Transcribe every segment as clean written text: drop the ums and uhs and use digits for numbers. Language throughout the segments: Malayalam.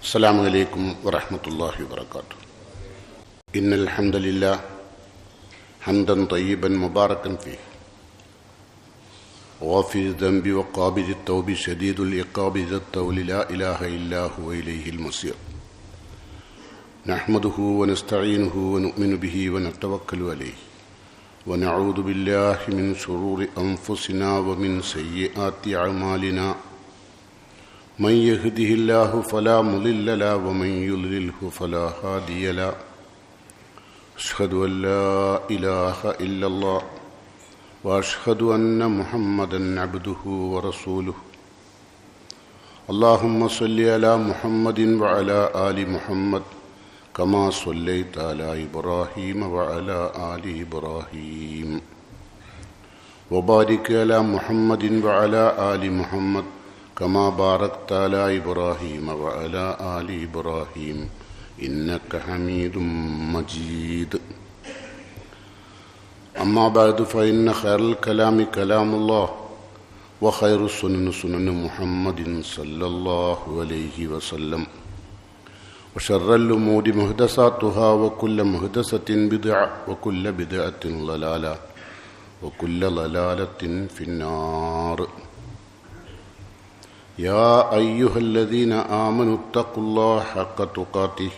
السلام عليكم ورحمة الله وبركاته. إن الحمد لله حمدا طيبا مباركا فيه غافر الذنب وقابل التوب شديد العقاب ذا الطول لا إله إلا هو إليه المصير. نحمده ونستعينه ونؤمن به ونتوكل عليه ونعوذ بالله من شرور أنفسنا ومن سيئات أعمالنا. من يهده الله فلا مضل له ومن يضلله فلا هادي له. أشهد أن لا إله إلا الله وأشهد أن محمدا عبده ورسوله. اللهم صل على محمد وعلى آل محمد كما صليت على إبراهيم وعلى آل إبراهيم وبارك على محمد وعلى آل محمد كما باركت على إبراهيم وعلى آل إبراهيم إنك حميد مجيد. أما بعد فإن خير الكلام كلام الله وخير السنن سنن محمد صلى الله عليه وسلم وشر الأمور محدثاتها وكل محدثة بدعة وكل بدعة ضلالة وكل ضلالة في النار. يا أيها الذين آمنوا اتقوا الله حق تقاته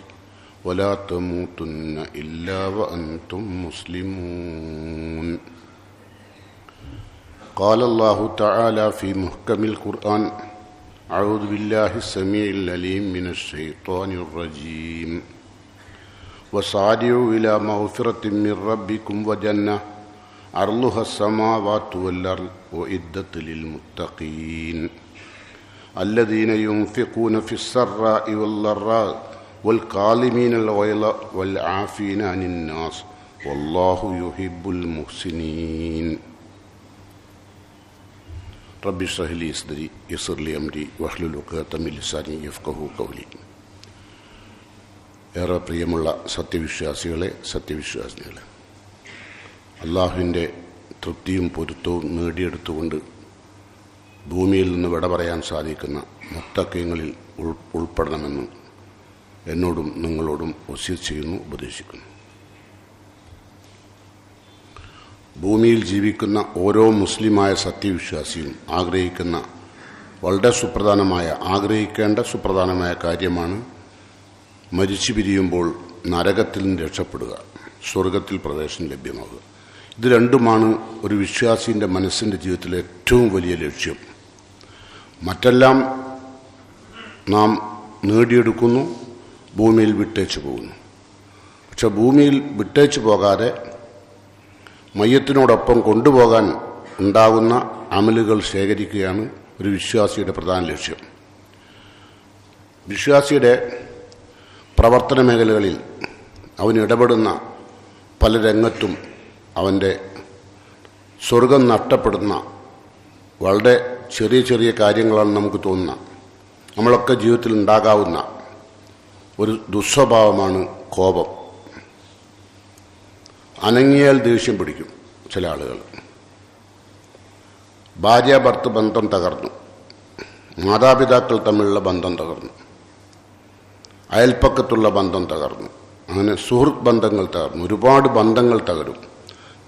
ولا تموتن إلا وأنتم مسلمون. قال الله تعالى في محكم القرآن: أعوذ بالله السميع العليم من الشيطان الرجيم. وسارعوا إلى مغفرة من ربكم وجنة عرضها السماوات والأرض أعدت للمتقين الذين ينفقون في السراء والضراء والكاظمين الغيظ والعافين عن الناس والله يحب المحسنين. رب اشرح لي صدري ويسر لي أمري واحلل عقدة من لساني يفقهوا قولي. ഏറെ പ്രിയമുള്ള സത്യവിശ്വാസികളെ, അള്ളാഹുവിൻ്റെ തൃപ്തിയും പൊരുത്തവും നേടിയെടുത്തുകൊണ്ട് ഭൂമിയിൽ നിന്ന് വിട പറയാൻ സാധിക്കുന്ന മുത്തഖീങ്ങളിൽ ഉൾപ്പെടണമെന്ന് എന്നോടും നിങ്ങളോടും വസിയത്ത് ചെയ്യുന്നു, ഉപദേശിക്കുന്നു. ഭൂമിയിൽ ജീവിക്കുന്ന ഓരോ മുസ്ലിമായ സത്യവിശ്വാസിയും ആഗ്രഹിക്കേണ്ട സുപ്രധാനമായ കാര്യമാണ് മരിച്ചു പിരിയുമ്പോൾ നരകത്തിൽ നിന്ന് രക്ഷപ്പെടുക, സ്വർഗത്തിൽ പ്രവേശനം ലഭ്യമാകുക. ഇത് രണ്ടുമാണ് ഒരു വിശ്വാസിൻ്റെ മനസ്സിൻ്റെ ജീവിതത്തിലെ ഏറ്റവും വലിയ ലക്ഷ്യം. മറ്റെല്ലാം നാം നേടിയെടുക്കുന്നു, ഭൂമിയിൽ വിട്ടേച്ചു പോകുന്നു. പക്ഷെ ഭൂമിയിൽ വിട്ടേച്ചു പോകാതെ മയ്യത്തിനോടൊപ്പം കൊണ്ടുപോകാൻ ഉണ്ടാകുന്ന അമലുകൾ ശേഖരിക്കുകയാണ് ഒരു വിശ്വാസിയുടെ പ്രധാന ലക്ഷ്യം. വിശ്വാസിയുടെ പ്രവർത്തന മേഖലകളിൽ അവൻ ഇടപെടുന്ന പല രംഗത്തും അവൻ്റെ സ്വർഗം നഷ്ടപ്പെടുന്ന വളരെ ചെറിയ ചെറിയ കാര്യങ്ങളാണ് നമുക്ക് തോന്നുന്ന, നമ്മളൊക്കെ ജീവിതത്തിൽ ഉണ്ടാകാവുന്ന ഒരു ദുസ്വഭാവമാണ് കോപം. അനങ്ങിയാൽ ദേഷ്യം പിടിക്കും ചില ആളുകൾ. ഭാര്യ-ഭർത്തൃ ബന്ധം തകർന്നു, മാതാപിതാക്കൾ തമ്മിലുള്ള ബന്ധം തകർന്നു, അയൽപ്പക്കത്തുള്ള ബന്ധം തകർന്നു, അങ്ങനെ സുഹൃത്ത് ബന്ധങ്ങൾ തകർന്നു, ഒരുപാട് ബന്ധങ്ങൾ തകരും.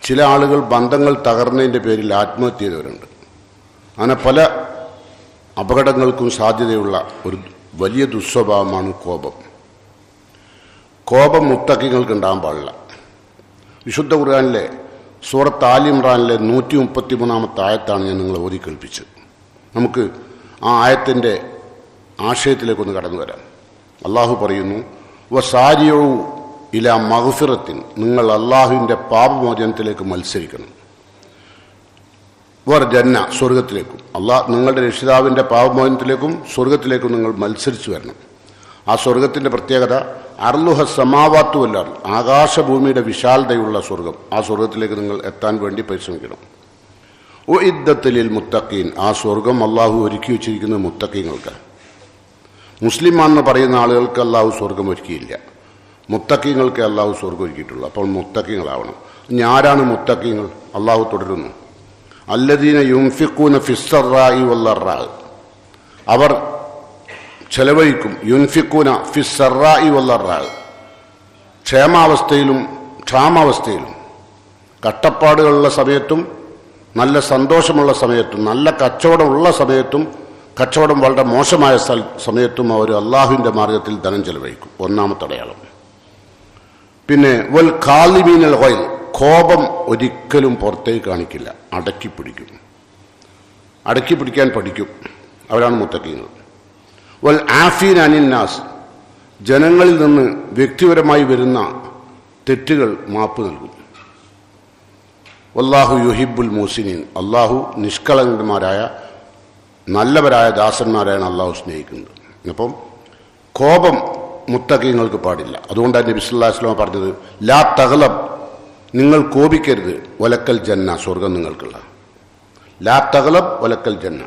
ചില ആളുകൾ ബന്ധങ്ങൾ തകർന്നതിൻ്റെ പേരിൽ ആത്മഹത്യ ചെയ്തവരുണ്ട്. അങ്ങനെ പല അപകടങ്ങൾക്കും സാധ്യതയുള്ള ഒരു വലിയ ദുസ്വഭാവമാണ് കോപം. കോപം മുത്തഖീങ്ങൾക്ക് ഉണ്ടാകാൻ പാടില്ല. വിശുദ്ധ ഖുർആനിലെ സൂറത്ത് ആൽ ഇംറാനിലെ 133 ആയത്താണ് ഞാൻ നിങ്ങളെ ഓതി കേൾപ്പിച്ചത്. നമുക്ക് ആ ആയത്തിൻ്റെ ആശയത്തിലേക്കൊന്ന് കടന്നു വരാം. അള്ളാഹു പറയുന്നു: വസാരിഉ ഇലാ മഗ്ഫിറത്തിൻ, നിങ്ങൾ അള്ളാഹുവിൻ്റെ പാപമോചനത്തിലേക്ക് മത്സരിക്കണം. വർ ജന്ന, സ്വർഗത്തിലേക്കും. നിങ്ങളുടെ രക്ഷിതാവിൻ്റെ പാപമോചനത്തിലേക്കും സ്വർഗത്തിലേക്കും നിങ്ങൾ മത്സരിച്ചു വരണം. ആ സ്വർഗത്തിൻ്റെ പ്രത്യേകത അർലുഹ സമാവാത്തു വല്ലാർ, ആകാശഭൂമിയുടെ വിശാലതയുള്ള സ്വർഗം. ആ സ്വർഗത്തിലേക്ക് നിങ്ങൾ എത്താൻ വേണ്ടി പരിശ്രമിക്കണം. ഉഇദ്ദത്ത് ലിൽ മുത്തഖീൻ, ആ സ്വർഗം അള്ളാഹു ഒരുക്കി വെച്ചിരിക്കുന്നത് മുത്തഖീങ്ങൾക്ക്. മുസ്ലിമാണെന്ന് പറയുന്ന ആളുകൾക്ക് അള്ളാഹു സ്വർഗം ഒരുക്കിയില്ല, മുത്തഖീങ്ങൾക്ക് അള്ളാഹു സ്വർഗം ഒരുക്കിയിട്ടുള്ളൂ. അപ്പോൾ മുത്തഖീങ്ങളാവണം. ഇനി ആരാണ് മുത്തഖീങ്ങൾ? അള്ളാഹു തുടരുന്നു: അല്ലദീന യുൻഫിഖൂന ഫിസ്സറാഇ വല്ലറാ, അവർ ചെലവഴിക്കും. യുൻഫിക്കൂന ഫി സറാഇ വല്ലറാ, ക്ഷേമാവസ്ഥയിലും ക്ഷാമാവസ്ഥയിലും, കട്ടപ്പാടുകളുള്ള സമയത്തും നല്ല സന്തോഷമുള്ള സമയത്തും നല്ല കച്ചവടമുള്ള സമയത്തും കച്ചവടം വളരെ മോശമായ സമയത്തും അവർ അള്ളാഹുവിൻ്റെ മാർഗത്തിൽ ധനം ചെലവഴിക്കും. ഒന്നാമത്തെ അടയാളം. പിന്നെ വൽ ഖാലിമീനൽ ഗൈൽ, കോപം ഒരിക്കലും പുറത്തേക്ക് കാണിക്കില്ല, അടക്കി പിടിക്കും. അടക്കി പിടിക്കാൻ പഠിക്കും. അവരാണ് മുത്തഖീങ്ങൾ. വൽ ആഫീൻ അനിന്നാസ്, ജനങ്ങളിൽ നിന്ന് വ്യക്തിപരമായി വരുന്ന തെറ്റുകൾ മാപ്പ് നൽകും. വല്ലാഹു യുഹിബുൽ മൂസിനീൻ, അള്ളാഹു നിഷ്കളങ്കന്മാരായ നല്ലവരായ ദാസന്മാരായാണ് അള്ളാഹു സ്നേഹിക്കുന്നത്. അപ്പം കോപം മുത്തഖീങ്ങൾക്ക് പാടില്ല. അതുകൊണ്ടാണ് നബി സല്ലല്ലാഹു അലൈഹി വസല്ലം പറഞ്ഞത്, ലാ തഗ്ലബ്, നിങ്ങൾ കോപിക്കരുത്, വലക്കൽ ജന്ന, സ്വർഗം നിങ്ങൾക്കുള്ള. ലാ തഗ്ലബ് വലക്കൽ ജന്ന.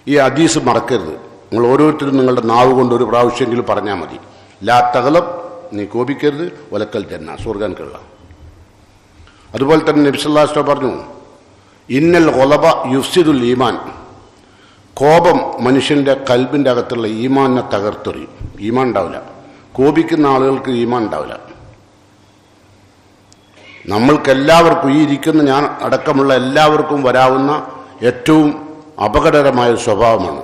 ഈ ഹദീസ് മറക്കരുത്. നിങ്ങൾ ഓരോരുത്തരും നിങ്ങളുടെ നാവ് കൊണ്ട് ഒരു പ്രാവശ്യമെങ്കിലും പറഞ്ഞാൽ മതി. ലാ തഗ്ലബ്, നീ കോപിക്കരുത്, വലക്കൽ ജന്ന, സ്വർഗം നിങ്ങൾക്കുള്ള. അതുപോലെ തന്നെ നബി സല്ലല്ലാഹു അലൈഹി വസല്ലം പറഞ്ഞു, ഇന്നൽ ഗളബ യുഫ്സിദുൽ ഈമാൻ, കോപം മനുഷ്യൻ്റെ കൽബിൻ്റെ അകത്തുള്ള ഈമാനെ തകർത്തെറിയും. ഈമാൻ ഉണ്ടാവില്ല. കോപിക്കുന്ന ആളുകൾക്ക് ഈമാൻ ഉണ്ടാവില്ല. നമ്മൾക്കെല്ലാവർക്കും, ഈ ഇരിക്കുന്ന ഞാൻ അടക്കമുള്ള എല്ലാവർക്കും വരാവുന്ന ഏറ്റവും അപകടകരമായ സ്വഭാവമാണ്.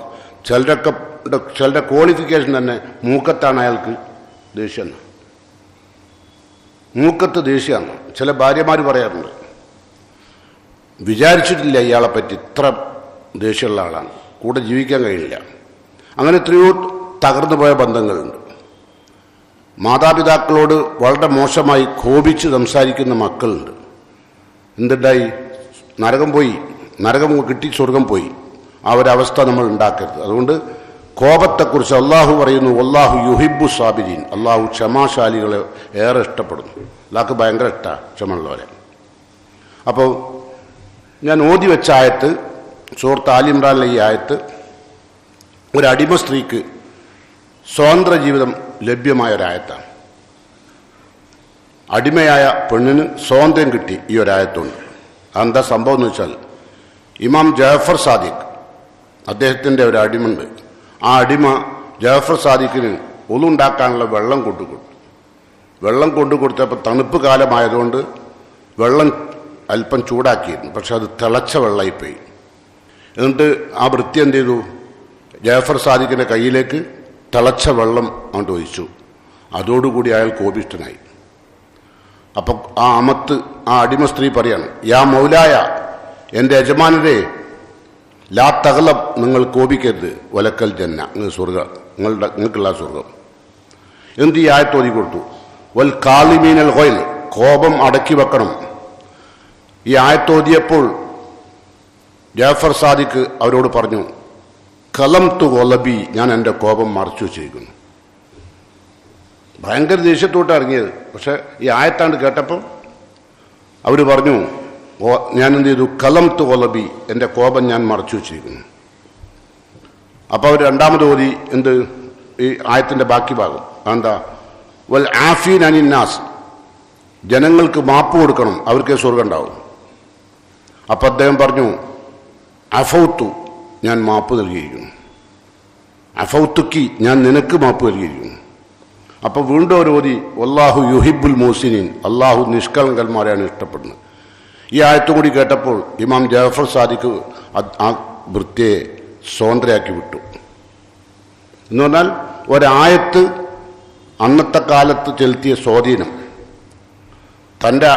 ചിലരുടെ ക്വാളിഫിക്കേഷൻ തന്നെ മൂക്കത്താണ് അയാൾക്ക് ദേഷ്യം. മൂക്കത്ത് ദേഷ്യമാണ്. ചില ഭാര്യമാർ പറയാറുണ്ട്, വിചാരിച്ചിട്ടില്ല ഇയാളെപ്പറ്റി ഇത്ര ദേഷ്യമുള്ള ആളാണ്, കൂടെ ജീവിക്കാൻ കഴിയില്ല. അങ്ങനെ എത്രയോ തകർന്നു പോയ ബന്ധങ്ങളുണ്ട്. മാതാപിതാക്കളോട് വളരെ മോശമായി കോപിച്ച് സംസാരിക്കുന്ന മക്കളുണ്ട്. എന്തുണ്ടായി? നരകം പോയി, നരകം കിട്ടി, സ്വർഗം പോയി. ആ ഒരവസ്ഥ നമ്മൾ ഉണ്ടാക്കരുത്. അതുകൊണ്ട് കോപത്തെക്കുറിച്ച് അള്ളാഹു പറയുന്നു, അള്ളാഹു യുഹിബു സാബിരീൻ, അള്ളാഹു ക്ഷമാശാലികളെ ഏറെ ഇഷ്ടപ്പെടുന്നു. അള്ളാഹ്ക്ക് ഭയങ്കര ഇഷ്ടമാണ് ക്ഷമയുള്ളവരെ. അപ്പോൾ ഞാൻ ഓതി വെച്ച ആയത്ത്, സൂറത്ത് ആൽ ഇംറാനിലെ ഈ ആയത്ത്, ഒരു അടിമ സ്ത്രീക്ക് സ്വതന്ത്ര ജീവിതം ലഭ്യമായ ഒരായത്താണ്. അടിമയായ പെണ്ണിന് സ്വാതന്ത്ര്യം കിട്ടി ഈ ഒരായത്തുണ്ട്. അതെന്താ സംഭവം എന്ന് വെച്ചാൽ, ഇമാം ജാഫർ സാദിഖ്, അദ്ദേഹത്തിൻ്റെ ഒരു അടിമുണ്ട്. ആ അടിമ ജാഫർ സാദിഖിന് ഒളുണ്ടാക്കാനുള്ള വെള്ളം കൊണ്ടുകൊടുത്തു. വെള്ളം കൊണ്ടുകൊടുത്തപ്പോൾ തണുപ്പ് കാലമായതുകൊണ്ട് വെള്ളം അല്പം ചൂടാക്കിയിരുന്നു. പക്ഷെ അത് തിളച്ച വെള്ളമായിപ്പോയി. എന്നിട്ട് ആ വൃത്തി എന്ത് ചെയ്തു? ജാഫർ സാദിഖിൻ്റെ കയ്യിലേക്ക് തിളച്ച വെള്ളം അങ്ങോട്ട് ഒഴിച്ചു. അതോടുകൂടി അയാൾ കോപിഷ്ഠനായി. അപ്പം ആ അമത്ത്, ആ അടിമ സ്ത്രീ പറയാണ്, യാ മൗലായ, എൻ്റെ യജമാനരെ, ലാ തഗ്ലബ്, നിങ്ങൾ കോപിക്കരുത്, വലക്കൽ ജന്ന, നിങ്ങൾ സ്വർഗം, നിങ്ങൾക്കുള്ള സ്വർഗം. എന്ത് ഈ ആയത്ത് ഓതി കൊടുത്തു? വൽ കാളിമീനൽ ഗൈൽ, കോപം അടക്കി വെക്കണം. ഈ ആയത്ത് ഓതിയപ്പോൾ ജാഫർ സാദിഖ് അവരോട് പറഞ്ഞു, കലം തു ഗൊലബി, ഞാൻ എൻ്റെ കോപം മറച്ചു വെച്ചിരിക്കുന്നു. ഭയങ്കര ദേഷ്യത്തോട്ട് ഇറങ്ങിയത്. പക്ഷെ ഈ ആയത്താണ്ട് കേട്ടപ്പോൾ അവർ പറഞ്ഞു, ഞാൻ എന്ത് ചെയ്തു? കലം തു ഗൊലബി, എൻ്റെ കോപം ഞാൻ മറച്ചു വെച്ചിരിക്കുന്നു. അപ്പോൾ അവർ രണ്ടാമത് ഓതി എന്ത്? ഈ ആയത്തിൻ്റെ ബാക്കി ഭാഗം എന്താ? വൽ ആഫീൻ അനിന്നാസ്, ജനങ്ങൾക്ക് മാപ്പ് കൊടുക്കണം, അവർക്ക് സ്വർഗം ഉണ്ടാവും. അപ്പം അദ്ദേഹം പറഞ്ഞു, അഫൗത്തു, ഞാൻ മാപ്പ് നൽകിയിരിക്കുന്നു. അഫൗത്തുക്കി, ഞാൻ നിനക്ക് മാപ്പ് നൽകിയിരിക്കുന്നു. അപ്പോൾ വീണ്ടും ഒരു ഓതി, വല്ലാഹു യുഹിബുൽ മൂസിനീൻ, അള്ളാഹു നിഷ്കളങ്കന്മാരെയാണ് ഇഷ്ടപ്പെടുന്നത്. ഈ ആയത്തും കൂടി കേട്ടപ്പോൾ ഇമാം ജാഫർ സാദിഖ് ആ വൃത്തിയെ സ്വതന്ത്രയാക്കി വിട്ടു. എന്ന് പറഞ്ഞാൽ ഒരായത്ത് അന്നത്തെ കാലത്ത് ചെലുത്തിയ സ്വാധീനം, തൻ്റെ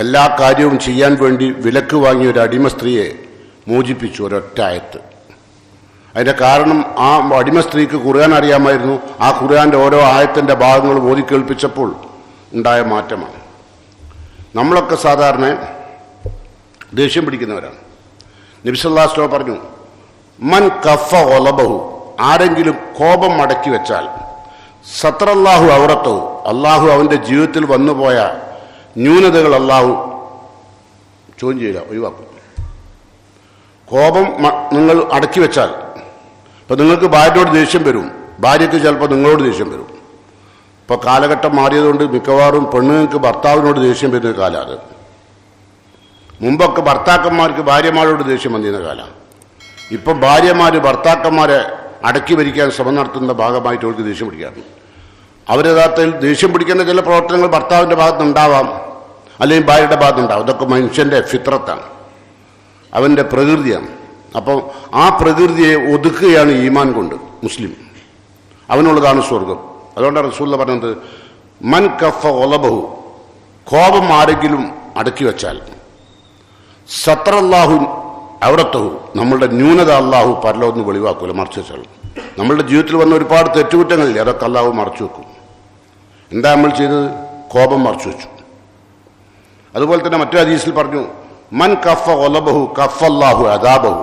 എല്ലാ കാര്യവും ചെയ്യാൻ വേണ്ടി വിലക്ക് വാങ്ങിയ ഒരു അടിമ സ്ത്രീയെ മോചിപ്പിച്ചു ഒരൊറ്റ ആയത്ത്. അതിൻ്റെ കാരണം ആ അടിമ സ്ത്രീക്ക് ഖുർആൻ അറിയാമായിരുന്നു. ആ ഖുർആൻ്റെ ഓരോ ആയത്തിൻ്റെ ഭാഗങ്ങൾ ഓതി കേൾപ്പിച്ചപ്പോൾ ഉണ്ടായ മാറ്റമാണ്. നമ്മളൊക്കെ സാധാരണ ദേഷ്യം പിടിക്കുന്നവരാണ്. നബി സല്ലല്ലാഹു അലൈഹി വസല്ലം പറഞ്ഞു, മൻ കഫ ഗളബഹു, ആരെങ്കിലും കോപം മടക്കി വെച്ചാൽ, സത്രല്ലാഹു ഔറത്തഹു, അള്ളാഹു അവൻ്റെ ജീവിതത്തിൽ വന്നുപോയ ന്യൂനതകൾ അള്ളാഹു ചോദ്യം ചെയ്യുക, ഒഴിവാക്കും. കോപം നിങ്ങൾ അടക്കി വെച്ചാൽ, ഇപ്പം നിങ്ങൾക്ക് ഭാര്യയോട് ദേഷ്യം വരും, ഭാര്യയ്ക്ക് ചിലപ്പോൾ നിങ്ങളോട് ദേഷ്യം വരും. ഇപ്പോൾ കാലഘട്ടം മാറിയതുകൊണ്ട് മിക്കവാറും പെണ്ണുങ്ങൾക്ക് ഭർത്താവിനോട് ദേഷ്യം വരുന്ന കാലമാണ്. മുമ്പൊക്കെ ഭർത്താക്കന്മാർക്ക് ഭാര്യമാരോട് ദേഷ്യം വന്നിരുന്ന കാലമാണ്. ഇപ്പം ഭാര്യമാർ ഭർത്താക്കന്മാരെ അടക്കി ഭരിക്കാൻ ശ്രമം നടത്തുന്ന ഭാഗമായിട്ട് അവർക്ക് ദേഷ്യം പിടിക്കാറുണ്ട്. അവരഥാർത്ഥത്തിൽ ദേഷ്യം പിടിക്കുന്ന ചില പ്രവർത്തനങ്ങൾ ഭർത്താവിൻ്റെ ഭാഗത്തുനിന്നുണ്ടാവാം, അല്ലെങ്കിൽ ഭാര്യയുടെ ഭാഗത്തുനിന്നുണ്ടാവും. ഇതൊക്കെ മനുഷ്യൻ്റെ ഫിത്രത്താണ്, അവൻ്റെ പ്രകൃതിയാണ്. അപ്പോൾ ആ പ്രകൃതിയെ ഒതുക്കുകയാണ് ഈമാൻ കൊണ്ട് മുസ്ലിം. അവനുള്ളതാണ് സ്വർഗം. അതുകൊണ്ടാണ് റസൂലുള്ള പറഞ്ഞത്, മൻ കഫ ഒലബഹു, കോപം ആരെങ്കിലും അടക്കി വെച്ചാൽ, സത്രല്ലാഹു ഔറത്തഹു, നമ്മളുടെ ന്യൂനത അള്ളാഹു പരലോകത്ത് വെളിവാക്കൂല, മറച്ചു വെച്ചാൽ. നമ്മളുടെ ജീവിതത്തിൽ വന്ന ഒരുപാട് തെറ്റുകുറ്റങ്ങളില്ലേ, അതൊക്കെ അള്ളാഹു മറച്ചു വെക്കും. എന്താ നമ്മൾ ചെയ്തത്? കോപം മറച്ചു വെച്ചു. അതുപോലെ തന്നെ മറ്റു ഹദീസിൽ പറഞ്ഞു, മൻ കഫ ഒലബഹു കഫല്ലാഹു അദാബഹു,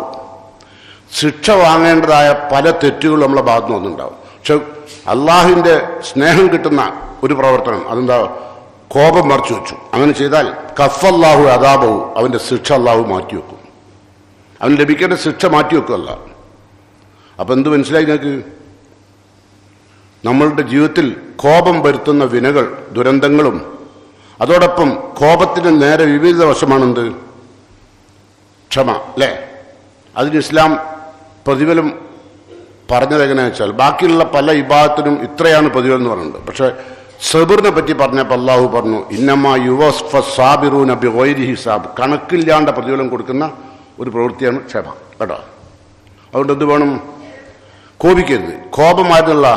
ശിക്ഷ വാങ്ങേണ്ടതായ പല തെറ്റുകളും നമ്മളെ ഭാഗത്ത് വന്നുണ്ടാവും. പക്ഷെ അള്ളാഹുവിൻ്റെ സ്നേഹം കിട്ടുന്ന ഒരു പ്രവർത്തനം അതെന്താ? കോപം മറച്ചു വെച്ചു. അങ്ങനെ ചെയ്താൽ കഫല്ലാഹു അദാബഹു, അവൻ്റെ ശിക്ഷ അള്ളാഹു മാറ്റിവെക്കും. അവന് ലഭിക്കേണ്ട ശിക്ഷ മാറ്റിവെക്കുമല്ല. അപ്പം എന്ത് മനസ്സിലായി നിങ്ങൾക്ക്? നമ്മളുടെ ജീവിതത്തിൽ കോപം വരുത്തുന്ന വിനകൾ, ദുരന്തങ്ങളും, അതോടൊപ്പം കോപത്തിന് നേരെ വിപരീത വശമാണെന്ത്? ക്ഷമ, അല്ലേ? അതിന് ഇസ്ലാം പ്രതിഫലം പറഞ്ഞത് എങ്ങനെയാണെന്ന് വെച്ചാൽ, ബാക്കിയുള്ള പല ഇബാദത്തിനും ഇത്രയാണ് പ്രതിഫലം എന്ന് പറയുന്നുണ്ട്. പക്ഷെ സബറിനെ പറ്റി പറഞ്ഞപ്പോൾ അള്ളാഹു പറഞ്ഞു, ഇന്നമാ യുവസ്ഫ സാബിറൂന ബിഗൈരി ഹിസാബ്, കണക്കില്ലാണ്ട പ്രതിഫലം കൊടുക്കുന്ന ഒരു പ്രവൃത്തിയാണ് ക്ഷമ, കേട്ടോ. അതുകൊണ്ട് എന്ത് വേണം? കോപിക്കരുത്. കോപമായിട്ടുള്ള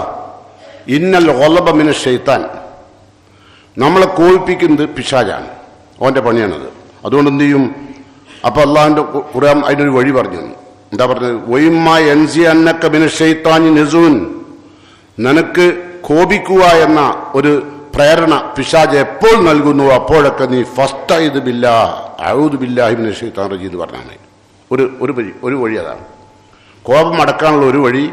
ഇന്നൽ ഗളബ മിന ശൈത്താൻ, നമ്മളെ കോപിപ്പിക്കുന്നത് പിശാചാണ്, അവൻ്റെ പണിയാണത്. അതുകൊണ്ട് എന്ത് ചെയ്യും? അപ്പോൾ അള്ളാഹുവിൻ്റെ ഖുർആൻ അതിനൊരു വഴി പറഞ്ഞു. എന്താ പറഞ്ഞത്? വൈമ്മ എൻസി അന്നക്ക മിന ശൈത്താനി നസൂൻ, നിനക്ക് കോപിക്കുക എന്ന ഒരു പ്രേരണ പിശാച് എപ്പോൾ നൽകുന്നു അപ്പോഴൊക്കെ നീ ഫസ്തഇദ് ബില്ലാഹ് അഊദു ബില്ലാഹി മിനശ് ശൈത്താനിർ റജീം എന്ന് പറഞ്ഞാണ്. ഒരു വഴി അതാണ്. കോപം അടക്കാനുള്ള ഒരു വഴി,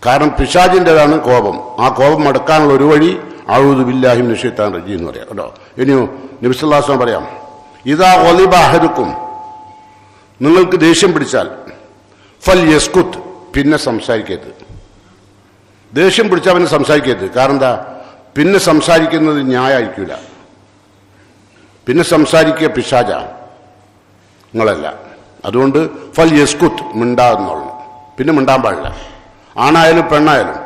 കാരണം പിശാചിൻ്റെതാണ് കോപം. ആ കോപം അടക്കാനുള്ള ഒരു വഴി അഊദു ബില്ലാഹി മിനശ് ശൈത്താനിർ റജീം എന്ന് പറയാം, കേട്ടോ. ഇനിയോ നബി സല്ലല്ലാഹു അലൈഹി വസല്ലം പറയാം, ഇദാ ഗളിബ അഹദുക്കും, നിങ്ങൾക്ക് ദേഷ്യം പിടിച്ചാൽ, ഫൽ യസ്കുത്ത്, പിന്നെ സംസാരിക്കരുത്. ദേഷ്യം പിടിച്ചാൽ അവന് സംസാരിക്കരുത്. കാരണം എന്താ? പിന്നെ സംസാരിക്കുന്നത് ന്യായമായിരിക്കില്ല. പിന്നെ സംസാരിക്കുക പിശാച, നിങ്ങളല്ല. അതുകൊണ്ട് ഫൽ യസ്കുത്ത്, മിണ്ടാതെന്നുള്ളു. പിന്നെ മിണ്ടാൻ പാടില്ല, ആണായാലും പെണ്ണായാലും.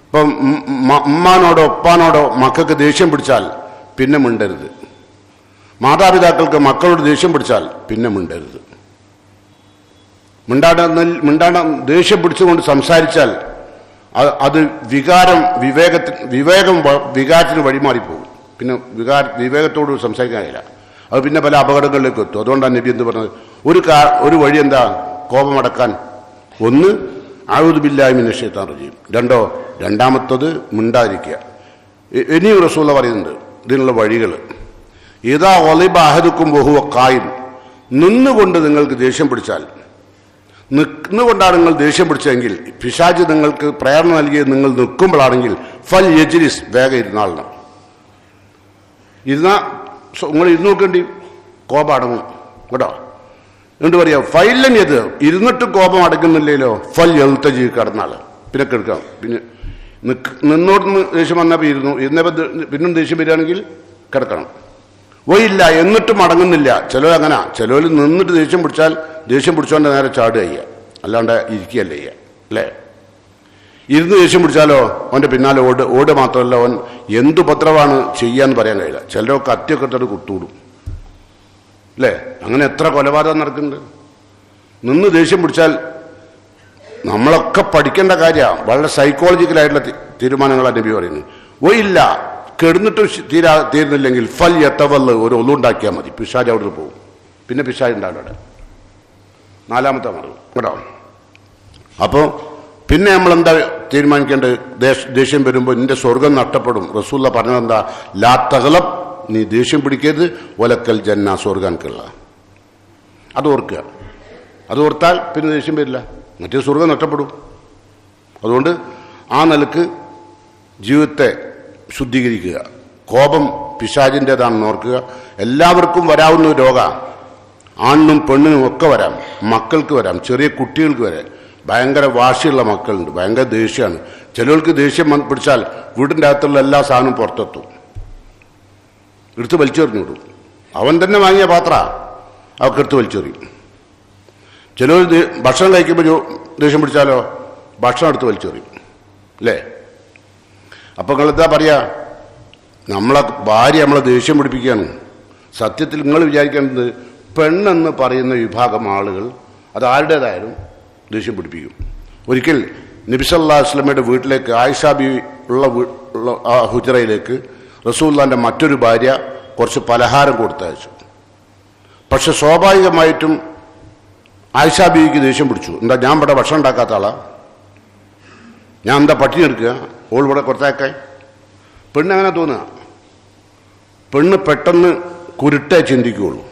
ഇപ്പം ഉമ്മാനോടോ ഉപ്പാനോടോ മക്കൾക്ക് ദേഷ്യം പിടിച്ചാൽ പിന്നെ മിണ്ടരുത്. മാതാപിതാക്കൾക്ക് മക്കളോട് ദേഷ്യം പിടിച്ചാൽ പിന്നെ മിണ്ടരുത്. മിണ്ടാട ദേഷ്യം പിടിച്ചുകൊണ്ട് സംസാരിച്ചാൽ അത് വിവേകം വികാരത്തിന് വഴിമാറിപ്പോകും. പിന്നെ വിവേകത്തോട് സംസാരിക്കാൻ കഴിയില്ല. അത് പിന്നെ പല അപകടങ്ങളിലേക്ക് എത്തും. അതുകൊണ്ടാണ് നബി എന്ത് പറഞ്ഞത്? ഒരു വഴി എന്താ കോപമടക്കാൻ? ഒന്ന് അഊദു ബില്ലാഹി മിനശ് ശൈത്താനിർ റജീം, രണ്ടാമത്തത് മിണ്ടാതിരിക്കുക. ഇനിയും റസൂലുള്ള പറയുന്നുണ്ട് ഇതിനുള്ള വഴികൾ. ഇദാ ഗളിബ അഹദുക്കും വഹുവ ഖായിം, നിന്നുകൊണ്ട് നിങ്ങൾക്ക് ദേഷ്യം പിടിച്ചാൽ, നിന്നുകൊണ്ടാണ് നിങ്ങൾ ദേഷ്യം പിടിച്ചതെങ്കിൽ, പിശാച് നിങ്ങൾക്ക് പ്രേരണ നൽകിയത് നിങ്ങൾ നിൽക്കുമ്പോഴാണെങ്കിൽ, ഫൽ യജ്ലിസ്, വേഗം ഇരുന്നാളണം. നിങ്ങൾ ഇരുന്ന് നോക്കേണ്ടി കോപം അടങ്ങും, കേട്ടോ. എന്നിട്ട് പറയാം ഫൈലൻ ചെയ്ത് ഇരുന്നിട്ട് കോപം അടങ്ങുന്നില്ലല്ലോ, ഫൽ എഴുത്തജി, കിടന്നാൾ. പിന്നെ കിടക്കാം. പിന്നെ നിന്നോടുന്ന് ദേഷ്യം വന്നപ്പോൾ ഇരുന്നപ്പോൾ പിന്നും ദേഷ്യം വരികയാണെങ്കിൽ കിടക്കണം. പോയില്ല എന്നിട്ടും അടങ്ങുന്നില്ല. ചിലർ അങ്ങനെ, ചിലർ നിന്നിട്ട് ദേഷ്യം പിടിച്ചോണ്ട് നേരെ ചാടുക ചെയ്യുക, അല്ലാണ്ട് ഇരിക്കുകയല്ല ചെയ്യുക, അല്ലേ? ഇരുന്ന് ദേഷ്യം പിടിച്ചാലോ അവൻ്റെ പിന്നാലെ ഓട് മാത്രമല്ല, അവൻ എന്തുപദ്രവമാണ് ചെയ്യാന്ന് പറയാൻ കഴിയില്ല. ചിലരൊക്കെ കത്തിയൊക്കെ ഇട്ടിട്ട് കുത്തൂടും, അല്ലേ? അങ്ങനെ എത്ര കൊലപാതകം നടക്കുന്നുണ്ട്. നിന്ന് ദേഷ്യം പിടിച്ചാൽ നമ്മളൊക്കെ പഠിക്കേണ്ട കാര്യമാണ്. വളരെ സൈക്കോളജിക്കലായിട്ടുള്ള തീരുമാനങ്ങളാണ് നബി പറയുന്നത്. പോയില്ല കിടന്നിട്ട് തീരുന്നില്ലെങ്കിൽ ഫൽ യതവല്ല, ഒരു ഒന്നുണ്ടാക്കിയാൽ മതി, പിശാച് അവിടെ പോകും. പിന്നെ പിശാച് ഉണ്ടാവും അവിടെ. നാലാമത്തെ മറവ്, കേട്ടോ. അപ്പോൾ പിന്നെ നമ്മളെന്താ തീരുമാനിക്കേണ്ടത്? ദേഷ്യം വരുമ്പോൾ നിന്റെ സ്വർഗം നഷ്ടപ്പെടും. റസൂലുള്ള പറഞ്ഞതെന്താ? ലാ തഗ്ലബ്, നീ ദേഷ്യം പിടിക്കരുത്, വലക്കൽ ജന്ന, സ്വർഗാൻക്കുള്ള. അത് ഓർക്കുക. അത് ഓർത്താൽ പിന്നെ ദേഷ്യം വരില്ല, മറ്റേ സ്വർഗം നഷ്ടപ്പെടും. അതുകൊണ്ട് ആ നിലക്ക് ജീവിതത്തെ ശുദ്ധീകരിക്കുക. കോപം പിശാചിൻ്റെതാണെന്ന് ഓർക്കുക. എല്ലാവർക്കും വരാവുന്ന ഒരു രോഗമാണ്. ആണിനും പെണ്ണിനും ഒക്കെ വരാം, മക്കൾക്ക് വരാം, ചെറിയ കുട്ടികൾക്ക് വരാം. ഭയങ്കര വാശിയുള്ള മക്കളുണ്ട്, ഭയങ്കര ദേഷ്യമാണ്. ചിലർക്ക് ദേഷ്യം പിടിച്ചാൽ വീടിൻ്റെ അകത്തുള്ള എല്ലാ സാധനവും പുറത്തെത്തും, എടുത്ത് വലിച്ചെറിഞ്ഞു വിടും. അവൻ തന്നെ വാങ്ങിയ പാത്ര അവർക്ക് എടുത്ത് വലിച്ചെറിയും. ചിലർ ഭക്ഷണം കഴിക്കുമ്പോൾ ദേഷ്യം പിടിച്ചാലോ ഭക്ഷണം എടുത്ത് വലിച്ചെറിയും അല്ലേ? അപ്പം നിങ്ങളെന്താ പറയുക? നമ്മളെ ഭാര്യ നമ്മളെ ദേഷ്യം പിടിപ്പിക്കുകയാണ്. സത്യത്തിൽ നിങ്ങൾ വിചാരിക്കേണ്ടത് പെണ്ണെന്ന് പറയുന്ന വിഭാഗം ആളുകൾ അത് ആരുടേതായാലും ദേഷ്യം പിടിപ്പിക്കും. ഒരിക്കൽ നബി സല്ലല്ലാഹു അലൈഹി വസല്ലമയുടെ വീട്ടിലേക്ക് ആയിഷ ബീവി ഉള്ള ആ ഹുജറയിലേക്ക് റസൂലുള്ളാഹിന്റെ മറ്റൊരു ഭാര്യ കുറച്ച് പലഹാരം കൊടുത്തയച്ചു. പക്ഷെ സ്വാഭാവികമായിട്ടും ആയിഷ ബീവിക്ക് ദേഷ്യം പിടിച്ചു. എന്താ, ഞാൻ ഇവിടെ ഭക്ഷണം ഉണ്ടാക്കാത്ത ആളാ, ഞാൻ എന്താ പട്ടിണി എടുക്കുക, ഓൾ ഇവിടെ കൊടുത്തേക്കാൻ? പെണ്ണ് അങ്ങനെ തോന്നുക. പെണ്ണ് പെട്ടെന്ന് കുരുട്ടേ ചിന്തിക്കുകയുള്ളൂ.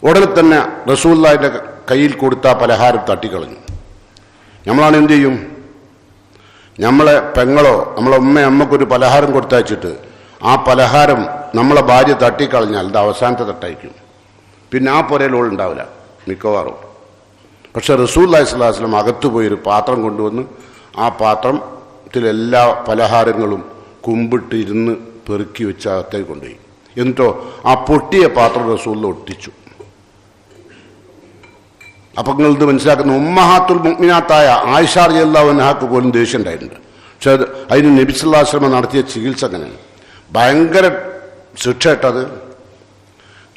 ഉടനെ തന്നെ റസൂലുള്ളാഹിന്റെ കയ്യിൽ കൊടുത്ത പലഹാരം തട്ടിക്കളഞ്ഞു. നമ്മളാണ് എന്ത് ചെയ്യും? നമ്മളെ പെങ്ങളോ നമ്മളെ അമ്മക്കൊരു പലഹാരം കൊടുത്തയച്ചിട്ട് ആ പലഹാരം നമ്മളെ ഭാര്യ തട്ടിക്കളഞ്ഞാൽ അത് അവസാനത്തെ തട്ടായിരിക്കും. പിന്നെ ആ പുരയിൽ ഓളുണ്ടാവില്ല മിക്കവാറും. പക്ഷെ റസൂലുള്ളാഹി സ്വല്ലല്ലാഹു അലൈഹി വസല്ലം അകത്തു പോയൊരു പാത്രം കൊണ്ടുവന്ന് ആ പാത്രത്തിലെല്ലാ പലഹാരങ്ങളും കുമ്പിട്ട് ഇരുന്ന് പെറുക്കി വെച്ച് അകത്തേക്ക് കൊണ്ടുപോയി. എന്നിട്ടോ ആ പൊട്ടിയ പാത്രം റസൂലിൽ ഒട്ടിച്ചു. അപ്പം നിങ്ങളിത് മനസ്സിലാക്കുന്ന ഉമ്മഹാത്തുൽ മുഅ്മിനാത്തായ ആയിഷ റളിയല്ലാഹു അൻഹാക്ക് പോലും ദേഷ്യം ഉണ്ടായിട്ടുണ്ട്. പക്ഷെ അതിന് നബി സല്ലല്ലാഹു അലൈഹി വസല്ലം നടത്തിയ ചികിത്സ അങ്ങനെയാണ്. ഭയങ്കര ശിക്ഷ ഇട്ടത്.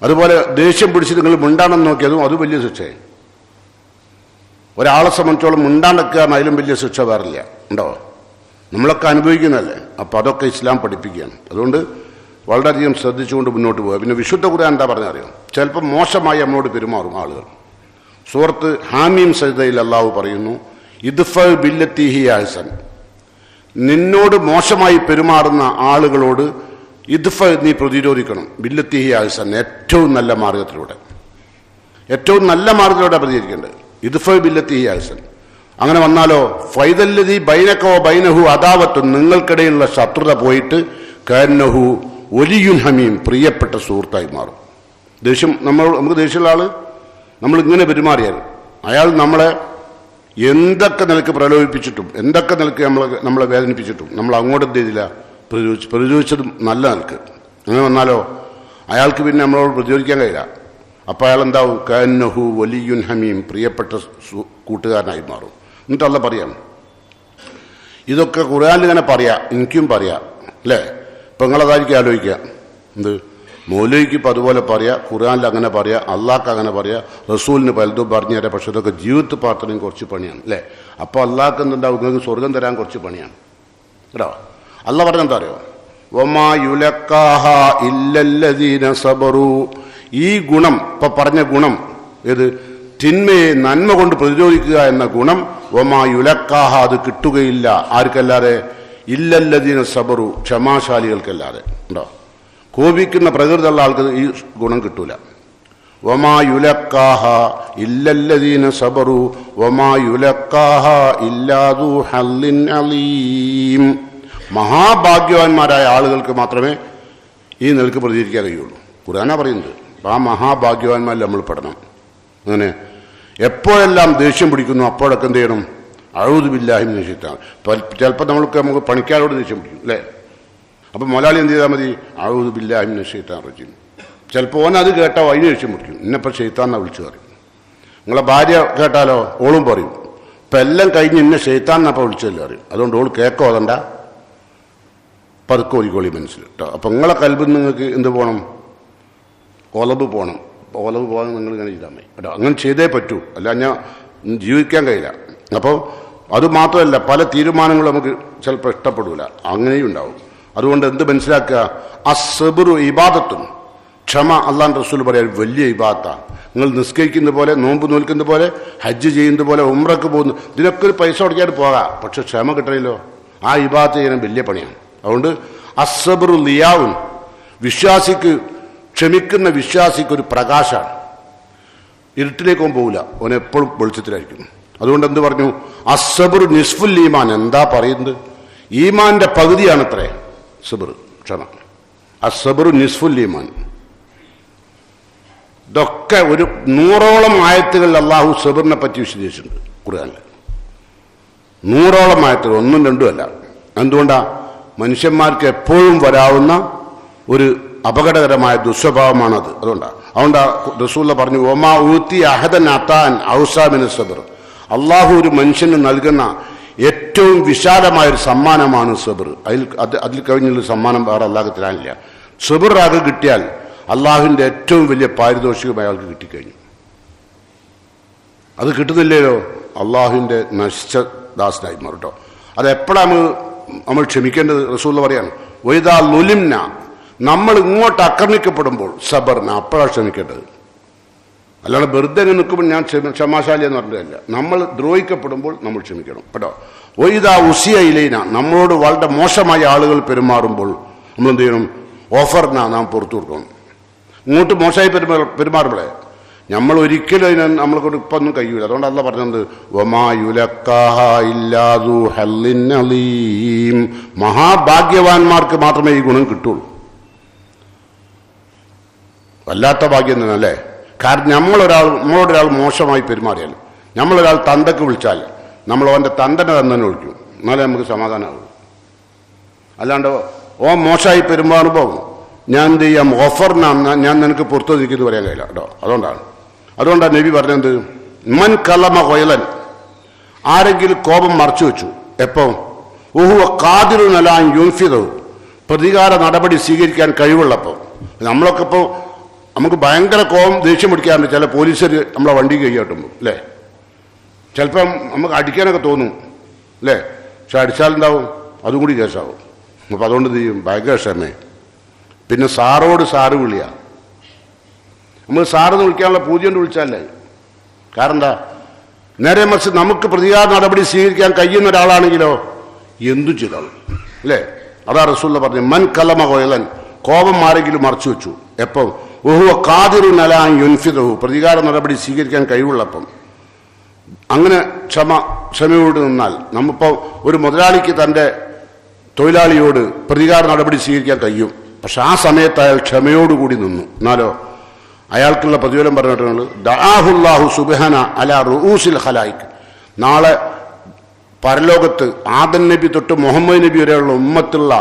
അതുപോലെ ദേഷ്യം പിടിച്ച് നിങ്ങൾ മുണ്ടാണെന്ന് നോക്കിയതും അത് വലിയ ശിക്ഷയാണ്. ഒരാളെ സംബന്ധിച്ചോളം മുണ്ടാണ്ടെക്കുക അതിലും വലിയ ശിക്ഷ വേറില്ല. ഉണ്ടോ? നമ്മളൊക്കെ അനുഭവിക്കുന്നതല്ലേ. അപ്പം അതൊക്കെ ഇസ്ലാം പഠിപ്പിക്കുകയാണ്. അതുകൊണ്ട് വളരെയധികം ശ്രദ്ധിച്ചുകൊണ്ട് മുന്നോട്ട് പോകുക. പിന്നെ വിശുദ്ധ ഖുർആൻ എന്താ പറഞ്ഞറിയാം? ചിലപ്പോൾ മോശമായി നമ്മളോട് പെരുമാറും ആളുകൾ. സൂറത്ത് ഹാമീം സജ്ദയിൽ അല്ലാഹു പറയുന്നു, ഇദ്ഫ ബില്ലത്തി ഹിയ അഹ്സൻ, നിന്നോട് മോശമായി പെരുമാറുന്ന ആളുകളോട് ഇദ്ഫ നീ പ്രതിരോധിക്കണം. ബില്ലത്തി ഹിയ അഹ്സൻ, ഏറ്റവും നല്ല മാർഗത്തിലൂടെ, ഏറ്റവും നല്ല മാർഗത്തിലൂടെ പ്രതികരിക്കേണ്ടത്. ഇദ്ഫ ബില്ലത്തി ഹിയ അഹ്സൻ. അങ്ങനെ വന്നാലോ ഫൈദല്ലദീ ബൈനക വ ബൈനഹു അദാവത്തുൻ, നിങ്ങൾക്കിടയിലുള്ള ശത്രുത പോയിട്ട് കഅന്നഹു വലിയുൻ ഹമീം, പ്രിയപ്പെട്ട സുഹൃത്തായി മാറും. ദേഷ്യം നമുക്ക് ദേഷ്യമുള്ള ആള് നമ്മളിങ്ങനെ പെരുമാറിയാൽ അയാൾ നമ്മളെ എന്തൊക്കെ നിലക്ക് പ്രലോഭിപ്പിച്ചിട്ടും എന്തൊക്കെ നിലക്ക് നമ്മളെ വേദനിപ്പിച്ചിട്ടും നമ്മൾ അങ്ങോട്ട് എന്ത് ചെയ്തില്ല, പ്രതിരോധിച്ചതും നല്ല നിലക്ക്. അങ്ങനെ വന്നാലോ അയാൾക്ക് പിന്നെ നമ്മളോട് പ്രതിരോധിക്കാൻ കഴിയില്ല. അപ്പം അയാൾ എന്താവും? കഅന്നഹു വലിയുൻ ഹമീം, പ്രിയപ്പെട്ട കൂട്ടുകാരനായി മാറും. എന്നിട്ട് അല്ലാഹ് പറയാം, ഇതൊക്കെ ഖുർആനിൽ ഇങ്ങനെ പറയാം, എനിക്കും പറയാം അല്ലേ? ഇപ്പം നിങ്ങളതായിരിക്കും ആലോചിക്കുക, എന്ത് മൗലവിക്ക് ഇപ്പം അതുപോലെ പറയാം, ഖുർആനിൽ അങ്ങനെ പറയാം, അള്ളാഹ്ക്ക് അങ്ങനെ പറയാം, റസൂലിന് പലതും പറഞ്ഞു തരാം. പക്ഷെ ഇതൊക്കെ ജീവിതത്തിൽ പാർത്തനും കുറച്ച് പണിയാണ് അല്ലേ? അപ്പോൾ അള്ളാഹ്ക്ക് എന്തുണ്ടാവും? നിങ്ങൾക്ക് സ്വർഗം തരാൻ കുറച്ച് പണിയാണ് കേട്ടോ. അള്ളാഹ് പറഞ്ഞെന്താ അറിയോ? വമാ യുലക്കാഹ ഇല്ലല്ലദീന സബറു. ഈ ഗുണം, ഇപ്പൊ പറഞ്ഞ ഗുണം ഏത്? തിന്മയെ നന്മ കൊണ്ട് പ്രതിരോധിക്കുക എന്ന ഗുണം. വമാ യുലക്കാഹ, അത് കിട്ടുകയില്ല ആർക്കല്ലാതെ? ഇല്ലല്ലദീന സബറു, ക്ഷമാശാലികൾക്കല്ലാതെ. ഉണ്ടോ? കോപിക്കുന്ന പ്രകൃതിയുള്ള ആൾക്ക് ഈ ഗുണം കിട്ടൂല. വമാ യുലക്കാഹ ഇല്ലല്ലദീന സബറു വമാ യുലക്കാഹ ഇല്ലാ ദൂ ഹള്ളിൻ അലീം. മഹാഭാഗ്യവാന്മാരായ ആളുകൾക്ക് മാത്രമേ ഈ നിലക്ക് പ്രതികരിക്കാൻ കഴിയുള്ളൂ. ഖുർആനാ പറയുന്നത്. അപ്പം ആ മഹാഭാഗ്യവാന്മാരിൽ നമ്മൾ പെടണം. അങ്ങനെ എപ്പോഴെല്ലാം ദേഷ്യം പിടിക്കുന്നു അപ്പോഴൊക്കെ എന്ത് ചെയ്യണം? അഊദു ബില്ലാഹി മിനശ് ശൈത്താൻ. ചിലപ്പോൾ നമുക്ക് പണിക്കാരോട് ദേഷ്യം പിടിക്കും അല്ലേ? അപ്പം മുതലാളി എന്ത് ചെയ്താൽ മതി? അഊദു ബില്ലാഹി മിനശ് ശൈത്താനിർ റജീം. ചിലപ്പോൾ ഓനത് കേട്ടോ അതിന് ദേഷ്യം പിടിക്കും, ഇന്നിപ്പോൾ ശൈത്താന്നാ വിളിച്ചു പറയും. നിങ്ങളെ ഭാര്യ കേട്ടാലോ ഓളും പറയും, ഇപ്പം എല്ലാം കഴിഞ്ഞ് ഇന്ന ശൈത്താന്നപ്പോൾ വിളിച്ചല്ലേ അറിയും. അതുകൊണ്ട് ഓൾ കേക്കോ അതണ്ട, പതുക്കെ ഒരിക്കോളി മനസ്സിൽ കേട്ടോ. അപ്പം നിങ്ങളെ കൽബിൽ നിങ്ങൾക്ക് എന്ത് പോകണം? ഒലബ് പോകണം. ഒലബ് പോകാൻ നിങ്ങൾ ഇങ്ങനെ ചെയ്താൽ മതി കേട്ടോ. അങ്ങനെ ചെയ്തേ പറ്റൂ, അല്ല ഞാൻ ജീവിക്കാൻ കഴിയില്ല. അപ്പോൾ അതുമാത്രമല്ല, പല തീരുമാനങ്ങളും നമുക്ക് ചിലപ്പോൾ ഇഷ്ടപ്പെടില്ല, അങ്ങനെയും ഉണ്ടാവും. അതുകൊണ്ട് എന്ത് മനസ്സിലാക്കുക? അസ്സബ്റു ഇബാദത്തും, ക്ഷമ അല്ലാഹുവിന്റെ റസൂൽ പറയാൻ വലിയ ഇബാദത്താണ്. നിങ്ങൾ നിസ്കരിക്കുന്ന പോലെ, നോമ്പ് നോൽക്കുന്ന പോലെ, ഹജ്ജ് ചെയ്യുന്നത് പോലെ, ഉംറക്ക് പോകുന്നു, ഇതിനൊക്കെ ഒരു പൈസ കൊടുക്കാതെ പോകാം. പക്ഷെ ക്ഷമ കിട്ടണില്ലോ, ആ ഇബാദത്ത് ചെയ്യാൻ വലിയ പണിയാണ്. അതുകൊണ്ട് അസ്സബ്റു ലിയാവുൻ, വിശ്വാസിക്ക്, ക്ഷമിക്കുന്ന വിശ്വാസിക്ക് ഒരു പ്രകാശമാണ്. ഇരുട്ടിലേക്കും പോകില്ല, അവൻ എപ്പോഴും വെളിച്ചത്തിലായിരിക്കും. അതുകൊണ്ട് എന്ത് പറഞ്ഞു? അസ്സബ്റു നിസ്ഫുൽ ഈമാൻ. എന്താ പറയുന്നത്? ഈമാന്റെ പകുതിയാണത്രേ സബർ, ക്ഷമ. അസ്സബ്റു നിസ്ഫുൽ ഈമാൻ. ഇതൊക്കെ ഒരു 100ഓളം ആയത്തുകൾ അള്ളാഹു സബറിനെ പറ്റി വിശദീകരിച്ചിട്ടുണ്ട് ഖുർആനിൽ. 100ഓളം ആയത്തുകൾ, 1ഉം 2ഉം അല്ല. എന്തുകൊണ്ടാ? മനുഷ്യന്മാർക്ക് എപ്പോഴും വരാവുന്ന ഒരു അപകടകരമായ ദുസ്വഭാവമാണത്. അതുകൊണ്ടാ റസൂൽ പറഞ്ഞു, ഒമാ ഊത്തി അഹദൻ അത്താൻ ഔസാ മിന സബർ. അള്ളാഹു ഒരു മനുഷ്യന് നൽകുന്ന ഏറ്റവും വിശാലമായൊരു സമ്മാനമാണ് സബർ. അതിൽ കഴിഞ്ഞുള്ള സമ്മാനം വേറെ അല്ലാഹ് തരാനില്ല. സബർ ആകെ കിട്ടിയാൽ അള്ളാഹുവിൻ്റെ ഏറ്റവും വലിയ പാരിതോഷികം അയാൾക്ക് കിട്ടിക്കഴിഞ്ഞു. അത് കിട്ടുന്നില്ലല്ലോ, അള്ളാഹുവിൻ്റെ നശിച്ച ദാസനായി മാറട്ടോ. അതെപ്പോഴാണ് നമ്മൾ ക്ഷമിക്കേണ്ടത്? റസൂൽ പറയാണ്, വൈദാ ലുലിംന, നമ്മൾ ഇങ്ങോട്ട് ആക്രമിക്കപ്പെടുമ്പോൾ സബർന, അപ്പോഴാണ് ക്ഷമിക്കേണ്ടത്. അല്ലാതെ വെറുതെ നിൽക്കുമ്പോൾ ഞാൻ ക്ഷമാശാലി എന്ന് പറഞ്ഞതല്ല. നമ്മൾ ദ്രോഹിക്കപ്പെടുമ്പോൾ നമ്മൾ ക്ഷമിക്കണം കേട്ടോ. വൈദാ ഉസിയ ഇലൈന, നമ്മളോട് വളരെ മോശമായ ആളുകൾ പെരുമാറുമ്പോൾ നമ്മൾ എന്ത് ചെയ്യണം? ഓഫറിനാ നാം പുറത്തു കൊടുക്കണം. ഇങ്ങോട്ട് മോശമായി പെരുമാറുമ്പോഴേ നമ്മൾ ഒരിക്കലും അതിന് നമ്മളെ കൊണ്ട് ഇപ്പം ഒന്നും കഴിയൂല. അതുകൊണ്ട് അല്ല പറഞ്ഞത് മഹാഭാഗ്യവാന്മാർക്ക് മാത്രമേ ഈ ഗുണം കിട്ടുള്ളൂ. വല്ലാത്ത ഭാഗ്യം തന്നെ അല്ലേ? കാരണം നമ്മളോടൊരാൾ മോശമായി പെരുമാറിയാൽ, നമ്മളൊരാൾ തന്തക്ക് വിളിച്ചാൽ നമ്മൾ അവൻ്റെ തന്തനെ തന്നെ വിളിക്കും, എന്നാലേ നമുക്ക് സമാധാനമാകും. അല്ലാണ്ട് ഓ മോശമായി പെരുമാറുമ്പോൾ ഞാൻ എന്ത് ചെയ്യാം? ഓഫറിനാണ് ഞാൻ നിനക്ക് പുറത്തു നിൽക്കുന്നു പറയാൻ കഴിയില്ല കേട്ടോ. അതുകൊണ്ടാണ് നബി പറഞ്ഞത്, മൻ കലമ കൊയലൻ, ആരെങ്കിലും കോപം മറച്ചു വെച്ചു, എപ്പോൾ? ഊഹുവ കാതിരുന്നലാൻ യുൻഫിദവും, പ്രതികാര നടപടി സ്വീകരിക്കാൻ കഴിവുള്ളപ്പോൾ. നമ്മളൊക്കെ ഇപ്പോൾ നമുക്ക് ഭയങ്കര കോപം ദേഷ്യം പിടിക്കാറുണ്ട്. ചില പോലീസുകാർ നമ്മളെ വണ്ടി കൈകാട്ടുമ്പോൾ അല്ലേ, ചിലപ്പം നമുക്ക് അടിക്കാനൊക്കെ തോന്നും അല്ലേ, പക്ഷെ അടിച്ചാലുണ്ടാവും അതും കൂടി കേസാവും. അപ്പം അതുകൊണ്ട് എന്ത് ചെയ്യും? ഭയങ്കര ക്ഷമേ. പിന്നെ സാറോട് സാറ് വിളിയാ. നമ്മൾ സാറെന്ന് വിളിക്കാനുള്ള പൂജ കൊണ്ട് വിളിച്ചാലേ. കാരണം എന്താ? നേരെ മറിച്ച് നമുക്ക് പ്രതികാര നടപടി സ്വീകരിക്കാൻ കഴിയുന്ന ഒരാളാണെങ്കിലോ എന്തു ചെയ്താലും അല്ലേ. അതാ റസൂലുള്ള പറഞ്ഞു, മൻ കലമ കൊയലൻ, കോപം ആരെങ്കിലും മറച്ചു വെച്ചു, എപ്പം? ഓഹുവ കാതിറുൻ അലാ യുൻഫിദഹു, പ്രതികാര നടപടി സ്വീകരിക്കാൻ കഴിവുള്ളപ്പം. അങ്ങനെ ക്ഷമയോട് നിന്നാൽ, നമ്മിപ്പോൾ ഒരു മുതലാളിക്ക് തൻ്റെ തൊഴിലാളിയോട് പ്രതികാര നടപടി സ്വീകരിക്കാൻ കഴിയും, പക്ഷെ ആ സമയത്ത് അയാൾ ക്ഷമയോടുകൂടി നിന്നു, എന്നാലോ അയാൾക്കുള്ള പ്രതിഫലം പറഞ്ഞിട്ടുള്ളത് ദഅാഹുല്ലാഹു സുബ്ഹാന അലാ റൂസിൽ ഖലായിക്. നാളെ പരലോകത്ത് ആദം നബി തൊട്ട് മുഹമ്മദ് നബി വരെയുള്ള ഉമ്മത്തുള്ള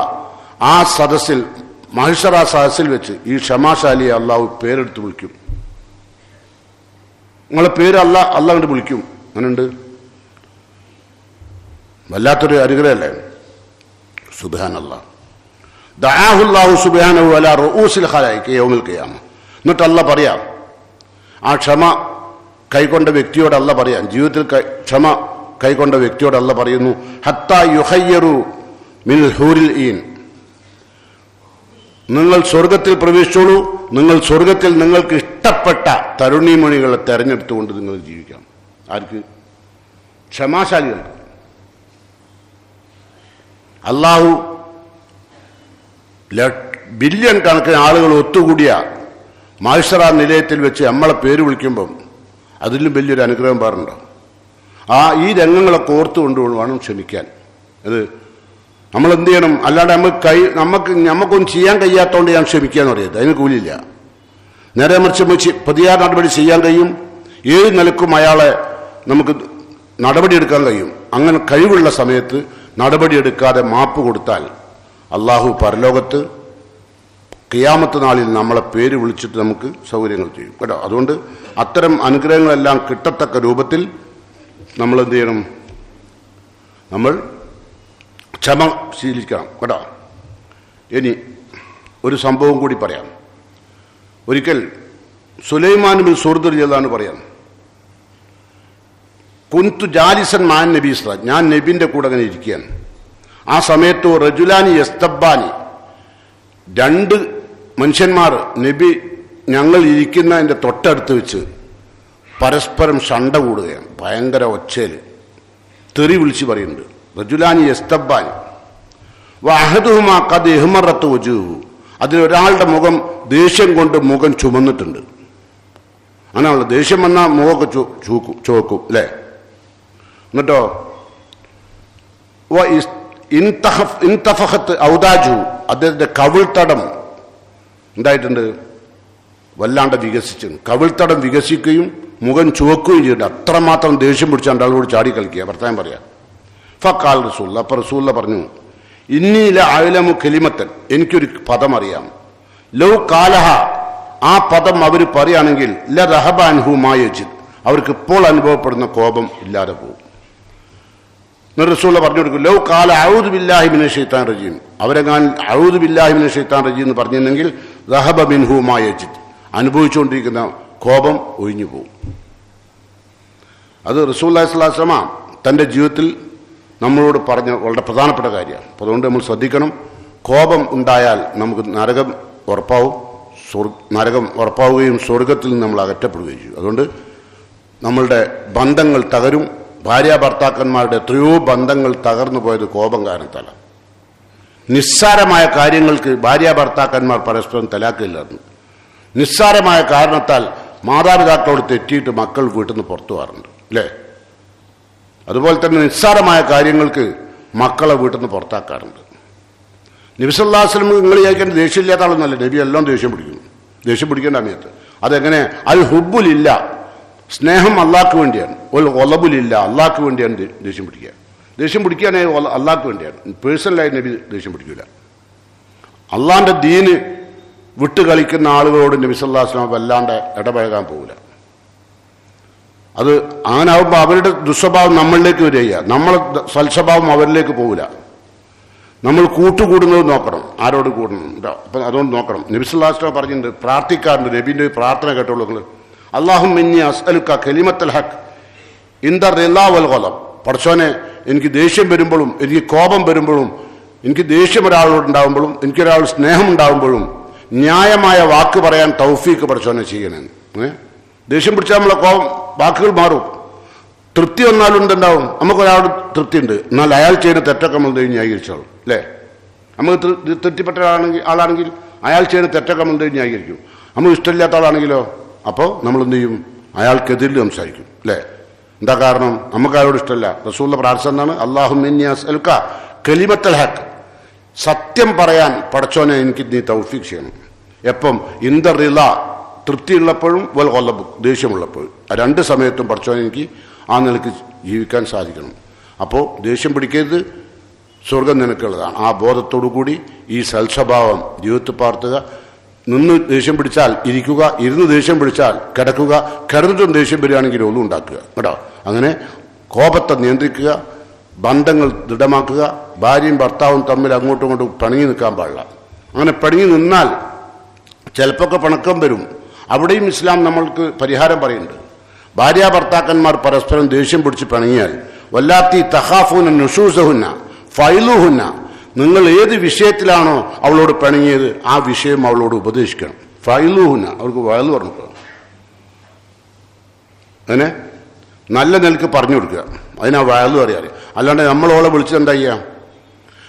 ആ സദസ്സിൽ, മഹ്ശറ സദസ്സിൽ വെച്ച് ഈ ക്ഷമാശാലിയെ അള്ളാഹു പേരെടുത്ത് വിളിക്കും. നിങ്ങളെ പേര് അള്ളാഹ് കൊണ്ട് വിളിക്കും. അങ്ങനെയുണ്ട്. വല്ലാത്തൊരു അനുഗ്രഹമല്ലേ? സുബ്ഹാനല്ലാഹ്. ദഅാഹുല്ലാഹു സുബ്ഹാനഹു അലാ റൂസിൽ ഖലായിക് യൗമിൽ ഖിയാമ. എന്നിട്ട് അല്ല പറയാം, ആ ക്ഷമ കൈക്കൊണ്ട വ്യക്തിയോട് അല്ല പറയാം, ജീവിതത്തിൽ ക്ഷമ കൈക്കൊണ്ട വ്യക്തിയോട് അല്ല പറയുന്നു, ഹത്താ യുഖയ്യറു മിൻ ഹൂരിൽ ഈൻ, നിങ്ങൾ സ്വർഗത്തിൽ പ്രവേശിച്ചോളൂ, നിങ്ങൾ സ്വർഗത്തിൽ നിങ്ങൾക്ക് ഇഷ്ടപ്പെട്ട തരുണീമണികളെ തെരഞ്ഞെടുത്തുകൊണ്ട് നിങ്ങൾ ജീവിക്കാം. ആർക്ക്? ക്ഷമാശാലികൾക്ക്. അള്ളാഹു ബില്യൺ കണക്കിന് ആളുകൾ ഒത്തുകൂടിയ മഹ്ശറ നിലയത്തിൽ വെച്ച് നമ്മളെ പേര് വിളിക്കുമ്പം അതിലും വലിയൊരു അനുഗ്രഹം പാറുണ്ടോ? ഈ രംഗങ്ങളൊക്കെ ഓർത്തുകൊണ്ട് വേണം ക്ഷമിക്കാൻ. അത് നമ്മൾ എന്ത് ചെയ്യണം? അല്ലാണ്ട് നമുക്കൊന്നും ചെയ്യാൻ കഴിയാത്തതുകൊണ്ട് ഞാൻ ക്ഷമിക്കാന്ന് പറയരുത്, അതിന് കൂലിയില്ല. നേരെ മറിച്ച് പ്രതികാര നടപടി ചെയ്യാൻ കഴിയും, ഏത് നിലക്കും അയാളെ നമുക്ക് നടപടിയെടുക്കാൻ കഴിയും. അങ്ങനെ കഴിവുള്ള സമയത്ത് നടപടിയെടുക്കാതെ മാപ്പ് കൊടുത്താൽ അള്ളാഹു പരലോകത്ത് ഖിയാമത്ത് നാളിൽ നമ്മളെ പേര് വിളിച്ചിട്ട് നമുക്ക് സൗകര്യങ്ങൾ ചെയ്യും കേട്ടോ. അതുകൊണ്ട് അത്തരം അനുഗ്രഹങ്ങളെല്ലാം കിട്ടത്തക്ക രൂപത്തിൽ നമ്മൾ എന്ത് ചെയ്യണം? നമ്മൾ ക്ഷമ ശീലിക്കണം കേട്ടോ. ഇനി ഒരു സംഭവം കൂടി പറയാം. ഒരിക്കൽ സുലൈമാൻ ബിൻ സുർദ് റളിയല്ലാഹു പറയാം, കുന്തു ജാലിസൻ മാൻ നബി സ്വല്ലല്ലാഹു, ഞാൻ നബിന്റെ കൂടെ അങ്ങനെ ഇരിക്കുകയാണ്. ആ സമയത്ത് റജുലാനി യസ്തബ്ബാനി, രണ്ട് മനുഷ്യന്മാർ നബി ഞങ്ങൾ ഇരിക്കുന്നതിൻ്റെ തൊട്ടടുത്ത് വെച്ച് പരസ്പരം ശണ്ട കൂടുകയാണ്. ഭയങ്കര ഒച്ചയിൽ തെറി വിളിച്ച് പറയുന്നുണ്ട്. റജുലാനി യസ്തബ്ബാനി വഅഹദുഹുമാ ഖദ് ഇഹ്മറത്ത് വജൂഹു, അതിലൊരാളുടെ മുഖം ദേഷ്യം കൊണ്ട് മുഖം ചുമന്നിട്ടുണ്ട്. അങ്ങനെയുള്ള ദേഷ്യം വന്നാൽ മുഖമൊക്കെ ചുവക്കും അല്ലേ. എന്നിട്ടോ ഇൻതഫഖത്ത് ഔദാജു, അദ്ദേഹത്തിന്റെ കവിൾത്തടം എന്തായിട്ടുണ്ട്? വല്ലാണ്ട് വികസിച്ചു. കവിൾത്തടം വികസിക്കുകയും മുഖം ചുവക്കുകയും ചെയ്തിട്ട് അത്രമാത്രം ദേഷ്യം പിടിച്ച രണ്ടാളോട് ചാടി കളിക്കുക, വർത്താനം പറയാം. ഫഖാൽ റസൂൽ, അപ്പോൾ റസൂൽ പറഞ്ഞു, ഇന്നീല അഅലമു കലിമത്തൻ, എനിക്കൊരു പദം അറിയാം, ലൗ കാലഹ, ആ പദം അവർ പറയുകയാണെങ്കിൽ ല റഹബ അൻഹു മാ യജിദ്, അവർക്ക് ഇപ്പോൾ അനുഭവപ്പെടുന്ന കോപം ഇല്ലാതെ പോകും. റസൂലുള്ള പറഞ്ഞു കൊടുക്കും, ലൗ ഖാല അഊദു ബില്ലാഹി മിനശ് ശൈത്താനിർ റജീം, അവരെങ്ങാൻ അഊദു ബില്ലാഹി മിനശ് ശൈത്താനിർ റജീം എന്ന് പറഞ്ഞിരുന്നെങ്കിൽ ദഹബ മിൻഹു മാ യജിദ്, അനുഭവിച്ചുകൊണ്ടിരിക്കുന്ന കോപം ഒഴിഞ്ഞു പോകും. അത് റസൂലുള്ളാഹി സ്വല്ലല്ലാഹു അലൈഹി വസല്ലം തൻ്റെ ജീവിതത്തിൽ നമ്മളോട് പറഞ്ഞ വളരെ പ്രധാനപ്പെട്ട കാര്യമാണ്. അപ്പോൾ അതുകൊണ്ട് നമ്മൾ ശ്രദ്ധിക്കണം. കോപം ഉണ്ടായാൽ നമുക്ക് നരകം ഉറപ്പാവും, നരകം ഉറപ്പാവുകയും സ്വർഗത്തിൽ നിന്ന് നമ്മൾ അകറ്റപ്പെടുകയും ചെയ്യും. അതുകൊണ്ട് നമ്മളുടെ ബന്ധങ്ങൾ തകരും. ഭാര്യ ഭർത്താക്കന്മാരുടെ എത്രയോ ബന്ധങ്ങൾ തകർന്നു പോയത് കോപം കാരണത്താലാണ്. നിസ്സാരമായ കാര്യങ്ങൾക്ക് ഭാര്യ ഭർത്താക്കന്മാർ പരസ്പരം തലാക്കില്ലായിരുന്നു. നിസ്സാരമായ കാരണത്താൽ മാതാപിതാക്കളോട് തെറ്റിയിട്ട് മക്കൾ വീട്ടിൽ നിന്ന് പുറത്തു പോകാറുണ്ട്, അല്ലേ? അതുപോലെ തന്നെ നിസ്സാരമായ കാര്യങ്ങൾക്ക് മക്കളെ വീട്ടിൽ നിന്ന് പുറത്താക്കാറുണ്ട്. നബി സല്ലല്ലാഹു അലൈഹി വസല്ലം നിങ്ങൾ വിചാരിക്കേണ്ട ദേഷ്യമില്ലാത്ത ആളൊന്നല്ല. നബി എല്ലാം ദേഷ്യം പിടിക്കും. ദേഷ്യം പിടിക്കേണ്ട സമയത്ത് അതെങ്ങനെ? അൽ ഹുബ്ബുലില്ല, സ്നേഹം അള്ളാഹ്ക്ക് വേണ്ടിയാണ്. ഒരു ഒലബുലില്ല, അള്ളാഹ്ക്ക് വേണ്ടിയാണ് ദേഷ്യം പിടിക്കുക. ദേഷ്യം പിടിക്കുകയാണെങ്കിൽ അള്ളാഹ്ക്ക് വേണ്ടിയാണ്. പേഴ്സണലായി നബി ദേഷ്യം പിടിക്കില്ല. അള്ളാഹിൻ്റെ ദീന് വിട്ട് കളിക്കുന്ന ആളുകളോട് നബി സല്ലല്ലാഹു അലൈഹി വസല്ലം വല്ലാണ്ട് ഇടപഴകാൻ പോകില്ല. അത് അങ്ങനാവുമ്പോൾ അവരുടെ ദുസ്വഭാവം നമ്മളിലേക്ക് വരിക, നമ്മളെ സൽസ്വഭാവം അവരിലേക്ക് പോകില്ല. നമ്മൾ കൂട്ടുകൂടുന്നത് നോക്കണം, ആരോട് കൂടണം. അപ്പം അതുകൊണ്ട് നോക്കണം. നബി സല്ലല്ലാഹു അലൈഹി വസല്ലം പറഞ്ഞിട്ടുണ്ട്, പ്രാർത്ഥിക്കാറുണ്ട്. നബിൻ്റെ പ്രാർത്ഥന കേട്ടോളൂ നിങ്ങൾ. അല്ലാഹുമ്മ ഇന്നി അസ്അലുക കലിമത്തുൽ ഹഖ് ഇൻദ റിളാ വൽ ഗളബ്. പടച്ചോനെ, എനിക്ക് ദേഷ്യം വരുമ്പോഴും എനിക്ക് കോപം വരുമ്പോഴും എനിക്ക് ദേഷ്യം ഒരാളോട് ഉണ്ടാകുമ്പോഴും എനിക്കൊരാൾ സ്നേഹം ഉണ്ടാകുമ്പോഴും ന്യായമായ വാക്ക് പറയാൻ തൗഫീക്ക് പടച്ചോനെ ചെയ്യണമെന്ന്. ദേഷ്യം പിടിച്ചാൽ നമ്മളെ കോപം വാക്കുകൾ മാറും. തൃപ്തി വന്നാലും എന്തുണ്ടാവും? നമുക്കൊരാളോട് തൃപ്തി ഉണ്ട്, എന്നാൽ അയാൾ ചെയ്യുന്ന തെറ്റൊക്കെ നമ്മൾ ന്യായീകരിച്ചോളും, അല്ലേ? നമുക്ക് തൃപ്തിപ്പെട്ട ആളാണെങ്കിൽ അയാൾ ചെയ്യുന്ന തെറ്റൊക്കെ നമ്മൾ ന്യായീകരിക്കും. നമുക്ക് ഇഷ്ടമില്ലാത്ത ആളാണെങ്കിലോ അപ്പോൾ നമ്മളെന്ത് ചെയ്യും? അയാൾക്കെതിരിൽ സംസാരിക്കും, അല്ലേ? എന്താ കാരണം? നമുക്ക് അയാളോട് ഇഷ്ടമല്ല. റസൂലുള്ള പ്രാർത്ഥന എന്നാണ്, അല്ലാഹുമ്മ ഇന്നി അസ്അലുക കലിമത്തുൽ ഹഖ്, സത്യം പറയാൻ പടച്ചോനെ എനിക്ക് നീ തൗഫീഖ് ചെയ്യണം. എപ്പം? ഇന്ദ റിള, തൃപ്തിയുള്ളപ്പോഴും വൽ ഗളബ്, ദേഷ്യമുള്ളപ്പോഴും. ആ രണ്ട് സമയത്തും പടച്ചോനെ എനിക്ക് ആ നിലയ്ക്ക് ജീവിക്കാൻ സാധിക്കണം. അപ്പോൾ ദേഷ്യം പിടിക്കരുത്, സ്വർഗം നിനക്കുള്ളതാണ്. ആ ബോധത്തോടു കൂടി ഈ സൽസ്വഭാവം ജീവിതത്തിൽ പാർത്തുക. നിന്ന് ദേഷ്യം പിടിച്ചാൽ ഇരിക്കുക, ഇരുന്ന് ദേഷ്യം പിടിച്ചാൽ കിടക്കുക, കിടന്നിട്ടും ദേഷ്യം വരികയാണെങ്കിൽ ഒന്നും ഉണ്ടാക്കുക, കേട്ടോ? അങ്ങനെ കോപത്തെ നിയന്ത്രിക്കുക, ബന്ധങ്ങൾ ദൃഢമാക്കുക. ഭാര്യയും ഭർത്താവും തമ്മിൽ അങ്ങോട്ടും ഇങ്ങോട്ടും പിണങ്ങി നിൽക്കാൻ പാടില്ല. അങ്ങനെ പിണങ്ങി നിന്നാൽ ചിലപ്പോൾ പിണക്കം വരും. അവിടെയും ഇസ്ലാം നമ്മൾക്ക് പരിഹാരം പറയുന്നുണ്ട്. ഭാര്യ ഭർത്താക്കന്മാർ പരസ്പരം ദേഷ്യം പിടിച്ച് പിണങ്ങിയാൽ വല്ലാത്തി തഖാഫൂന നുശൂസഹുന്ന ഫൈലുഹുന്ന, നിങ്ങൾ ഏത് വിഷയത്തിലാണോ അവളോട് പിണങ്ങിയത് ആ വിഷയം അവളോട് ഉപദേശിക്കണം. ഫൈലുഹുന്ന, അവർക്ക് വയല് പറഞ്ഞു കൊടുക്കണം. അങ്ങനെ നല്ല നിലക്ക് പറഞ്ഞു കൊടുക്കുക. അതിനാ വയലും അറിയാറ്. അല്ലാണ്ട് നമ്മളോളെ വിളിച്ചത് എന്താ ചെയ്യുക?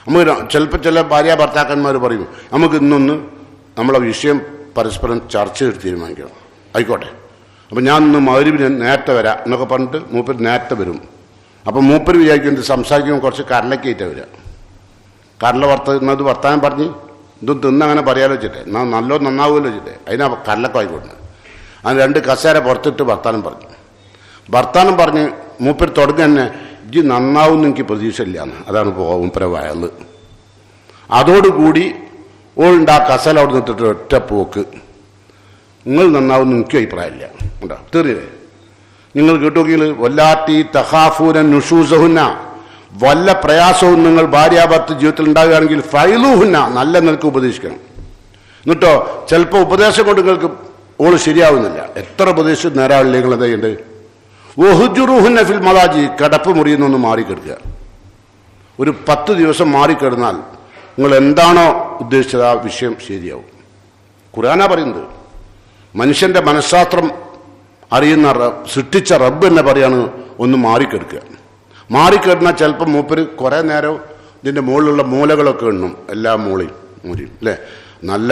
നമുക്ക് ചിലപ്പോൾ ചില ഭാര്യ ഭർത്താക്കന്മാർ പറയും, നമുക്ക് ഇന്നൊന്ന് നമ്മളെ വിഷയം പരസ്പരം ചർച്ച ചെയ്ത് തീരുമാനിക്കണം. ആയിക്കോട്ടെ, അപ്പം ഞാൻ ഇന്ന് മഗ്‌രിബിന് നേരത്തെ വരാം എന്നൊക്കെ പറഞ്ഞിട്ട് മൂപ്പര് നേരത്തെ വരും. അപ്പം മൂപ്പര് വിചാരിക്കുന്നത് സംസാരിക്കുമ്പോൾ കുറച്ച് കരലക്കേറ്റാണ് വരിക. കരല വർത്താനം പറഞ്ഞ് ഇതും തിന്നങ്ങനെ പറയാലോ വെച്ചിട്ടേ, നന്നാവുമല്ലോ വെച്ചിട്ടേ, അതിനാ കരലൊക്കെ ആയിക്കോട്ടെ. അതിന് രണ്ട് കസേര പുറത്തിട്ട് വർത്താനം പറഞ്ഞ് മൂപ്പര് തുടങ്ങി തന്നെ ഇജ്ജ് നന്നാവും എനിക്ക് പ്രതീക്ഷ ഇല്ലാന്ന്. അതാണ് മൂപ്പര വയല്. അതോടുകൂടി ഓളുണ്ട് ആ കസേല അവിടെ നിന്നിട്ട് ഒറ്റ പോക്ക്. നിങ്ങൾ നന്നാവും എനിക്ക് അഭിപ്രായമില്ല, ഉണ്ടോ? തീർന്നില്ലേ? നിങ്ങൾ കേട്ടുനോക്കിയാൽ വല്ലാത്തി തഖാഫൂന നുശൂസഹുന്ന, വല്ല പ്രയാസവും നിങ്ങൾ ഭാര്യാഭർത്തൃ ജീവിതത്തിൽ ഉണ്ടാവുകയാണെങ്കിൽ ഫൈലുഹുന്ന, നല്ല നിലക്ക് ഉപദേശിക്കണം. എന്നിട്ടോ ചിലപ്പോൾ ഉപദേശം കൊണ്ട് നിങ്ങൾക്ക് ഓള് ശരിയാവുന്നില്ല. എത്ര ഉപദേശം നേരാളില്ല. നിങ്ങൾ എന്താ ചെയ്യേണ്ടത്? വഹുജുറുഹുന്ന ഫിൽ മദാജി, കിടപ്പ് മുറിയിൽ നിന്നൊന്ന് മാറിക്കിടക്കുക. ഒരു 10 ദിവസം മാറിക്കിടന്നാൽ നിങ്ങൾ എന്താണോ ഉദ്ദേശിച്ചത് ആ വിഷയം ശരിയാവും. ഖുർആനാ പറയുന്നത്. മനുഷ്യന്റെ മനഃശാസ്ത്രം അറിയുന്ന സൃഷ്ടിച്ച റബ്ബ് എന്നെ പറയാണ് ഒന്ന് മാറിക്കെടുക്കുക. മാറിക്കിടന്നാൽ ചിലപ്പോൾ മൂപ്പര് കുറേ നേരം ഇതിൻ്റെ മുകളിലുള്ള മൂലകളൊക്കെ എണ്ണും. എല്ലാ മൂലയും അല്ലേ? നല്ല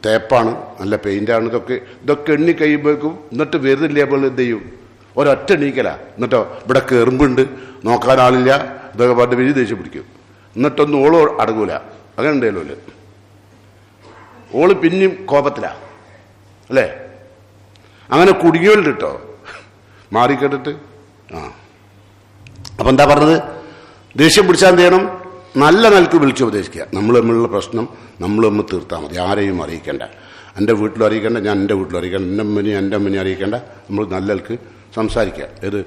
തേപ്പാണ്, നല്ല പെയിൻ്റാണ്. ഇതൊക്കെ എണ്ണി കഴിയുമ്പോഴേക്കും എന്നിട്ട് വരുന്നില്ല. അപ്പോൾ എന്ത് ചെയ്യും? ഒരൊറ്റ എണീക്കല. എന്നിട്ടോ ഇവിടെ എറുമ്പുണ്ട്, നോക്കാൻ ആളില്ല, ഇതൊക്കെ പറഞ്ഞ് വലിയ ദേഷ്യം പിടിക്കും. എന്നിട്ടൊന്നും ഓള് അടങ്ങൂല. അങ്ങനെ ഉണ്ടല്ലോ. ഓള് പിന്നെയും കോപത്തിലാണ്, അല്ലേ? അങ്ങനെ കുടുങ്ങിയോണ്ട് കേട്ടോ മാറിക്കേട്ടിട്ട്. അപ്പം എന്താ പറഞ്ഞത്? ദേഷ്യം പിടിച്ചാൽ എന്ത് ചെയ്യണം? നല്ല നിലക്ക് വിളിച്ച് ഉപദേശിക്കുക. നമ്മൾ തമ്മിലുള്ള പ്രശ്നം നമ്മൾ തമ്മിൽ തീർത്താൽ മതി. ആരെയും അറിയിക്കേണ്ട. എൻ്റെ വീട്ടിലും അറിയിക്കേണ്ട, ഞാൻ എൻ്റെ വീട്ടിലും അറിയിക്കേണ്ട, എൻ്റെ അമ്മനെയും അറിയിക്കേണ്ട. നമ്മൾ നല്ല നിലക്ക് സംസാരിക്കുക. ഏത്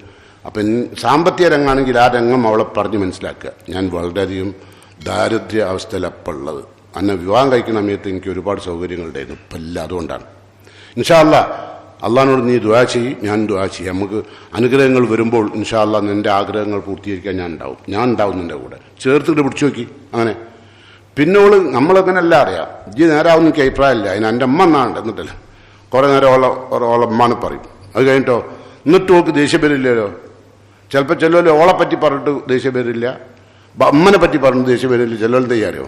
അപ്പം സാമ്പത്തിക രംഗമാണെങ്കിൽ ആ രംഗം അവളെ പറഞ്ഞ് മനസ്സിലാക്കുക. ഞാൻ വളരെയധികം ദാരിദ്ര്യ അവസ്ഥയിലപ്പോൾ ഉള്ളത്, എന്നെ വിവാഹം കഴിക്കുന്ന സമയത്ത് എനിക്ക് ഒരുപാട് സൗകര്യങ്ങളുണ്ടായിരുന്നു, ഇപ്പം ഇല്ല. അതുകൊണ്ടാണ് ഇൻഷാ അല്ലാഹ് അള്ളാഹിനോട് നീ ദുആ ചെയ്യ്, ഞാൻ ദുആ ചെയ്യും. നമുക്ക് അനുഗ്രഹങ്ങൾ വരുമ്പോൾ ഇൻഷാ അല്ലാഹ് നിൻ്റെ ആഗ്രഹങ്ങൾ പൂർത്തീകരിക്കാൻ ഞാൻ ഉണ്ടാവും നിൻ്റെ കൂടെ. ചേർത്തിട്ട് പിടിച്ചു നോക്കി. അങ്ങനെ പിന്നോള് നമ്മളെങ്ങനെയല്ല അറിയാം, ഈ നേരാവുന്ന എനിക്ക് അഭിപ്രായമില്ല, അതിന് എൻ്റെ അമ്മ എന്നാണ്ട് എന്നിട്ടല്ല കുറേ നേരം ഓളമ്മാന്ന് പറയും. അത് കഴിഞ്ഞിട്ടോ എന്നിട്ട് ഓൾക്ക് ദേഷ്യം വരില്ലല്ലോ. ചിലപ്പോൾ ചിലവർ ഓളെ പറ്റി പറഞ്ഞിട്ട് ദേഷ്യം വരില്ല, അമ്മനെ പറ്റി പറഞ്ഞിട്ട് ദേഷ്യം വരില്ല. ചിലവർ തയ്യാറോ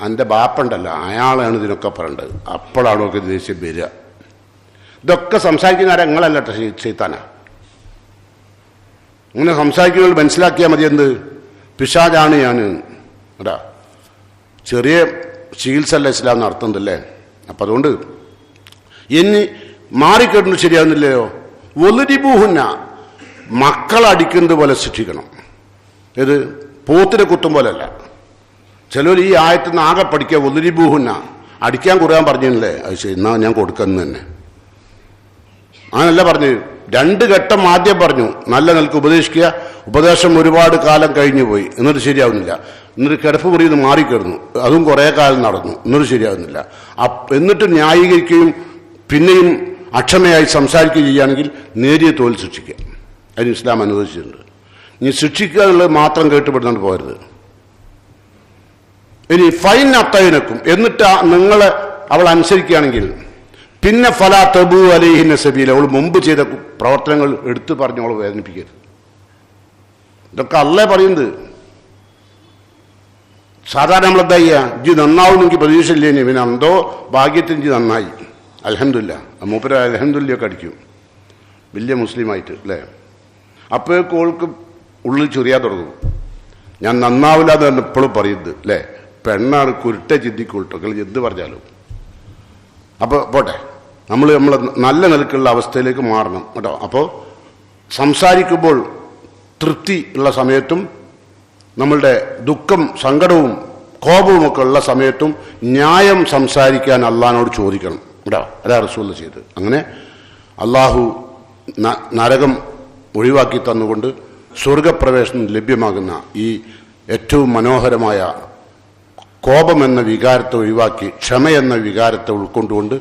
എൻ്റെ ബാപ്പുണ്ടല്ലോ അയാളാണ് ഇതിനൊക്കെ പറയേണ്ടത്, അപ്പോഴാണ് ഓൾക്ക് ദേഷ്യം വരിക. ഇതൊക്കെ സംസാരിക്കുന്ന ആരാ? നിങ്ങളല്ല ചെയ്ത്താനാ. ഇങ്ങനെ സംസാരിക്കുന്നവർ മനസ്സിലാക്കിയാൽ മതി എന്ത് പിശാചാണ് ഞാൻ. അതാ ചെറിയ ചികിത്സ അല്ല ഇസ്ലാം നടത്തുന്നതല്ലേ. അപ്പം അതുകൊണ്ട് ഇനി മാറിക്കേട്ടുന്നത് ശരിയാവുന്നില്ലയോ? ഒലിരിബൂഹുന്ന മക്കളടിക്കുന്നത് പോലെ ശിക്ഷിക്കണം. ഇത് പോത്തിനെ കുത്തും പോലല്ല. ചിലർ ഈ ആയത്തിൽ നിന്ന് ആകെ പഠിക്കുക ഒലിരിബൂഹുന്ന അടിക്കാൻ കുറാൻ പറഞ്ഞില്ലേ, അത് ശരി എന്നാ ഞാൻ കൊടുക്കുന്നത് തന്നെ. അങ്ങനല്ല പറഞ്ഞു. 2 ഘട്ടം ആദ്യം പറഞ്ഞു നല്ല നിലക്ക് ഉപദേശിക്കുക. ഉപദേശം ഒരുപാട് കാലം കഴിഞ്ഞു പോയി, എന്നിട്ട് ശരിയാവുന്നില്ല. എന്നിട്ട് കിടപ്പ് മുറിയിൽ നിന്ന് മാറിക്കിടന്നു, അതും കുറേ കാലം നടന്നു, എന്നിട്ട് ശരിയാവുന്നില്ല. എന്നിട്ട് ന്യായീകരിക്കുകയും പിന്നെയും അക്ഷമയായി സംസാരിക്കുകയും ചെയ്യുകയാണെങ്കിൽ നേരിയ തോൽ ശിക്ഷിക്കുക. അതിന് ഇസ്ലാം അനുവദിച്ചിട്ടുണ്ട്. ഇനി ശിക്ഷിക്കുക എന്നുള്ളത് മാത്രം കേട്ടുപെടുന്നുകൊണ്ട് പോകരുത്. ഇനി ഫൈൻ അത്തയനക്കും എന്നിട്ട് നിങ്ങളെ അവൾ അനുസരിക്കുകയാണെങ്കിൽ പിന്നെ ഫലാ തബു അലൈഹിന്ന സബീല, അവൾ മുമ്പ് ചെയ്ത പ്രവർത്തനങ്ങൾ എടുത്തു പറഞ്ഞ് അവൾ വേദനിപ്പിക്കരുത്. ഇതൊക്കെ അല്ലേ പറയുന്നത്. സാധാരണ നമ്മളെന്താ ചെയ്യുക? ഇജ്ജ് നന്നാവും എനിക്ക് പ്രതീക്ഷയില്ലേനി, പിന്നെ എന്തോ ഭാഗ്യത്തിന് ഇജ്ജ് നന്നായി, അൽഹംദുലില്ലാ. മൂപ്പര് അൽഹംദുലില്ലയൊക്കെ അടിക്കും വലിയ മുസ്ലിമായിട്ട് അല്ലേ. അപ്പോഴേക്കും ഓൾക്ക് ഉള്ളിൽ ചൊറിയാൻ തുടങ്ങും. ഞാൻ നന്നാവില്ല എന്ന് എപ്പോഴും പറയുന്നത് അല്ലേ. പെണ്ണാണ് കുരുട്ടെ ചിന്തിക്കൊള്ളട്ടോ, എന്ത് പറഞ്ഞാലും. അപ്പോൾ പോട്ടെ, നമ്മൾ നല്ല നിലക്കുള്ള അവസ്ഥയിലേക്ക് മാറണം കേട്ടോ. അപ്പോൾ സംസാരിക്കുമ്പോൾ തൃപ്തി ഉള്ള സമയത്തും നമ്മളുടെ ദുഃഖം സങ്കടവും കോപവുമൊക്കെ ഉള്ള സമയത്തും ന്യായം സംസാരിക്കാൻ അള്ളാഹിനോട് ചോദിക്കണം കേട്ടോ. അതാ റസൂൽ ചെയ്ത്. അങ്ങനെ അള്ളാഹു നരകം ഒഴിവാക്കി തന്നുകൊണ്ട് സ്വർഗപ്രവേശനം ലഭ്യമാകുന്ന ഈ ഏറ്റവും മനോഹരമായ കോപമെന്ന വികാരത്തെ ഒഴിവാക്കി ക്ഷമയെന്ന വികാരത്തെ ഉൾക്കൊണ്ടുകൊണ്ട്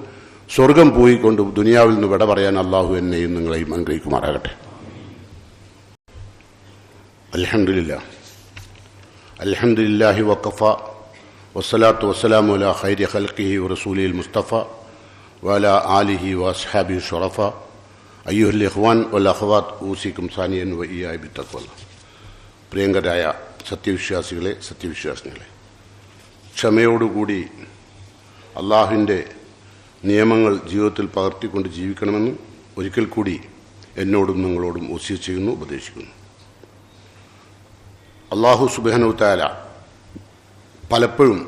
സ്വർഗം പോയിക്കൊണ്ട് ദുനിയാവിൽ നിന്ന് വിട പറയാൻ അള്ളാഹു എന്നെയും നിങ്ങളെയും അനുഗ്രഹിക്കുമാറാകട്ടെ. അൽഹംദുലില്ലാഹി വഖഫ വസ്സലാത്തു വസ്സലാമു അലാ ഖൈരി ഖൽഖിഹി വറസൂലിഹിൽ മുസ്തഫ വഅലാ ആലിഹി വഅസ്ഹാബിഹി ശറഫ അയ്യുഹൽ ഇഖ്വാൻ വൽ അഖവാത്ത് ഊസിക്കും സാനിയൻ വഇയ്യായ ബിത്തഖ്വ. പ്രിയങ്കരായ സത്യവിശ്വാസികളെ, സത്യവിശ്വാസിനികളെ, ക്ഷമയോടുകൂടി അള്ളാഹുവിൻ്റെ നിയമങ്ങൾ ജീവിതത്തിൽ പകർത്തിക്കൊണ്ട് ജീവിക്കണമെന്നും ഒരിക്കൽ കൂടി എന്നോടും നിങ്ങളോടും വസിയത്ത് ചെയ്യുന്നു, ഉപദേശിക്കുന്നു. അള്ളാഹു സുബ്ഹാനഹു തആല പലപ്പോഴും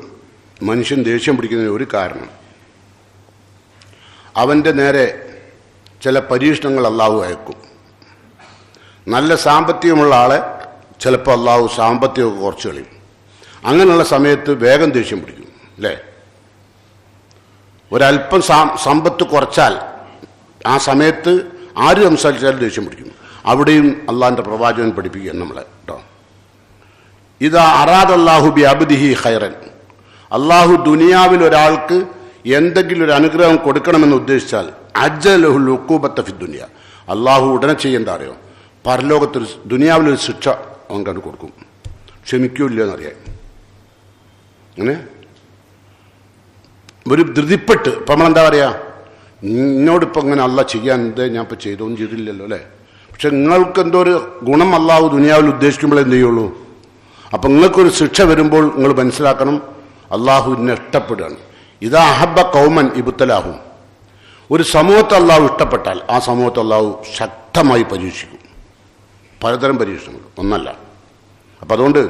മനുഷ്യൻ ദേഷ്യം പിടിക്കുന്നതിന് ഒരു കാരണം അവൻ്റെ നേരെ ചില പരീക്ഷണങ്ങൾ അള്ളാഹു അയക്കും. നല്ല സാമ്പത്തികമുള്ള ആളെ ചിലപ്പോൾ അള്ളാഹു സാമ്പത്തികമൊക്കെ കുറച്ച് കളയും. അങ്ങനെയുള്ള സമയത്ത് വേഗം ദേഷ്യം പിടിക്കും അല്ലേ. ഒരല്പം സമ്പത്ത് കുറച്ചാൽ ആ സമയത്ത് ആര് സംസാരിച്ചാലും ദേഷ്യം പിടിക്കും. അവിടെയും അള്ളാഹിൻ്റെ പ്രവാചകൻ പഠിപ്പിക്കുക നമ്മളെ കേട്ടോ. ഇതാ അറാദല്ലാഹു ബി അബ്ദിഹി ഖൈറൻ, അള്ളാഹു ദുനിയാവിൽ ഒരാൾക്ക് എന്തെങ്കിലും ഒരു അനുഗ്രഹം കൊടുക്കണമെന്ന് ഉദ്ദേശിച്ചാൽ അജ്ജലഹുൽ ഉഖൂബത്ത ഫി ദുനിയ, അള്ളാഹു ഉടനെ ചെയ്യേണ്ട അറിയോ, പരലോകത്തൊരു ദുനിയാവിലൊരു ശിക്ഷ അവൻ കണ്ടു കൊടുക്കും. ക്ഷമിക്കൂല്ല എന്നറിയാം. അങ്ങനെ ഒരു ധൃതിപ്പെട്ട് ഇപ്പം നമ്മളെന്താ പറയുക, എന്നോടിപ്പോൾ ഇങ്ങനെ അല്ല ചെയ്യാൻ എന്തേ ഞാൻ ഇപ്പോൾ ചെയ്തൊന്നും ചെയ്തില്ലല്ലോ അല്ലേ. പക്ഷെ നിങ്ങൾക്ക് എന്തോ ഒരു ഗുണം അള്ളാഹു ദുനിയാവിൽ ഉദ്ദേശിക്കുമ്പോൾ എന്ത് ചെയ്യുള്ളൂ. അപ്പം നിങ്ങൾക്കൊരു ശിക്ഷ വരുമ്പോൾ നിങ്ങൾ മനസ്സിലാക്കണം അള്ളാഹുവിനെ ഇഷ്ടപ്പെടുകയാണ്. ഇതാ അഹബ്ബ കൗമൻ ഇബ്തലാഹും, ഒരു സമൂഹത്തെ അള്ളാഹു ഇഷ്ടപ്പെട്ടാൽ ആ സമൂഹത്തെ അള്ളാഹു ശക്തമായി പരീക്ഷിക്കും. പലതരം പരീക്ഷണങ്ങൾ ഒന്നല്ല. അപ്പം അതുകൊണ്ട്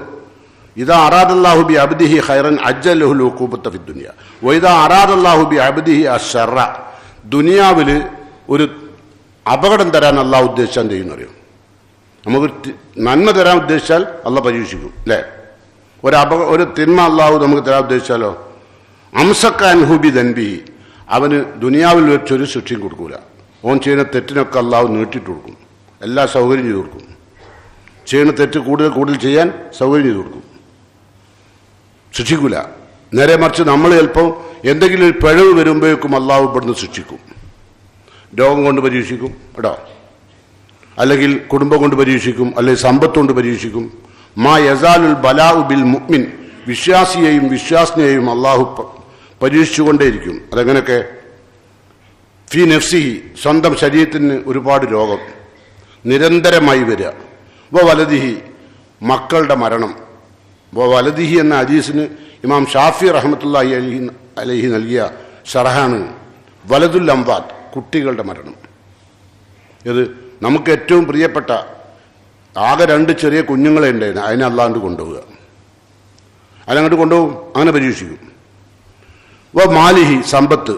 ഇതാ അറാദല്ലാഹു ബി അബ്ദിഹി ഖൈറൻ അജ്ജലഹുൽ ഉഖൂബത്ത ഫി ദുനിയ വഇദാ അറാദല്ലാഹു ബി അബ്ദിഹി അശ്ശറ, ദുനിയാവിൽ ഒരു അപകടം തരാൻ അള്ളാഹു ഉദ്ദേശിച്ചാൽ ചെയ്യുന്ന അറിയും. നമുക്ക് നന്മ തരാൻ ഉദ്ദേശിച്ചാൽ അള്ളാഹ് പരീക്ഷിക്കും അല്ലേ. ഒരു തിന്മ അള്ളാഹു നമുക്ക് തരാൻ ഉദ്ദേശിച്ചാലോ അംസക്കാൻ ഹുബി ദൻബി, അവന് ദുനിയാവിൽ വെച്ചൊരു ശിക്ഷയും കൊടുക്കൂല. ഓൻ ചെയ്യുന്ന തെറ്റിനൊക്കെ അള്ളാഹു നീട്ടിയിട്ട് കൊടുക്കും, എല്ലാ സൗകര്യം ചെയ്ത് കൊടുക്കും. ചെയ്യുന്ന തെറ്റ് കൂടുതൽ ചെയ്യാൻ സൗകര്യം ചെയ്തു കൊടുക്കും, ശിക്ഷിക്കൂല. നേരെ മറിച്ച് നമ്മൾ ചിലപ്പോൾ എന്തെങ്കിലും ഒരു പിഴവ് വരുമ്പോഴേക്കും അള്ളാഹു ഇവിടുന്ന് ശിക്ഷിക്കും. രോഗം കൊണ്ട് പരീക്ഷിക്കും കേട്ടോ, അല്ലെങ്കിൽ കുടുംബം കൊണ്ട് പരീക്ഷിക്കും, അല്ലെങ്കിൽ സമ്പത്ത് കൊണ്ട് പരീക്ഷിക്കും. മാ യസാലുൽ ബലാഉ ബിൽ മുഅ്മിൻ, വിശ്വാസിയെയും വിശ്വാസിനെയും അള്ളാഹു പരീക്ഷിച്ചുകൊണ്ടേയിരിക്കും. അതെങ്ങനെയൊക്കെ? ഫി നഫ്സിഹി, സ്വന്തം ശരീരത്തിന് ഒരുപാട് രോഗം നിരന്തരമായി വരിക. വലദിഹി, മക്കളുടെ മരണം. വലദിഹി എന്ന ഹദീസിന് ഇമാം ഷാഫി റഹ്മത്തുള്ളാഹി അലൈഹി നൽകിയ ഷറഹാണ് വലതുൽ അംവാത്ത്, കുട്ടികളുടെ മരണം. ഇത് നമുക്ക് ഏറ്റവും പ്രിയപ്പെട്ട ആകെ 2 ചെറിയ കുഞ്ഞുങ്ങളെ ഉണ്ടായിരുന്നു, അതിനെ അല്ലാണ്ട് കൊണ്ടുപോവുക, അതിനങ്ങോട്ട് കൊണ്ടുപോകും, അങ്ങനെ പരീക്ഷിക്കും. മാലിഹി, സമ്പത്ത്,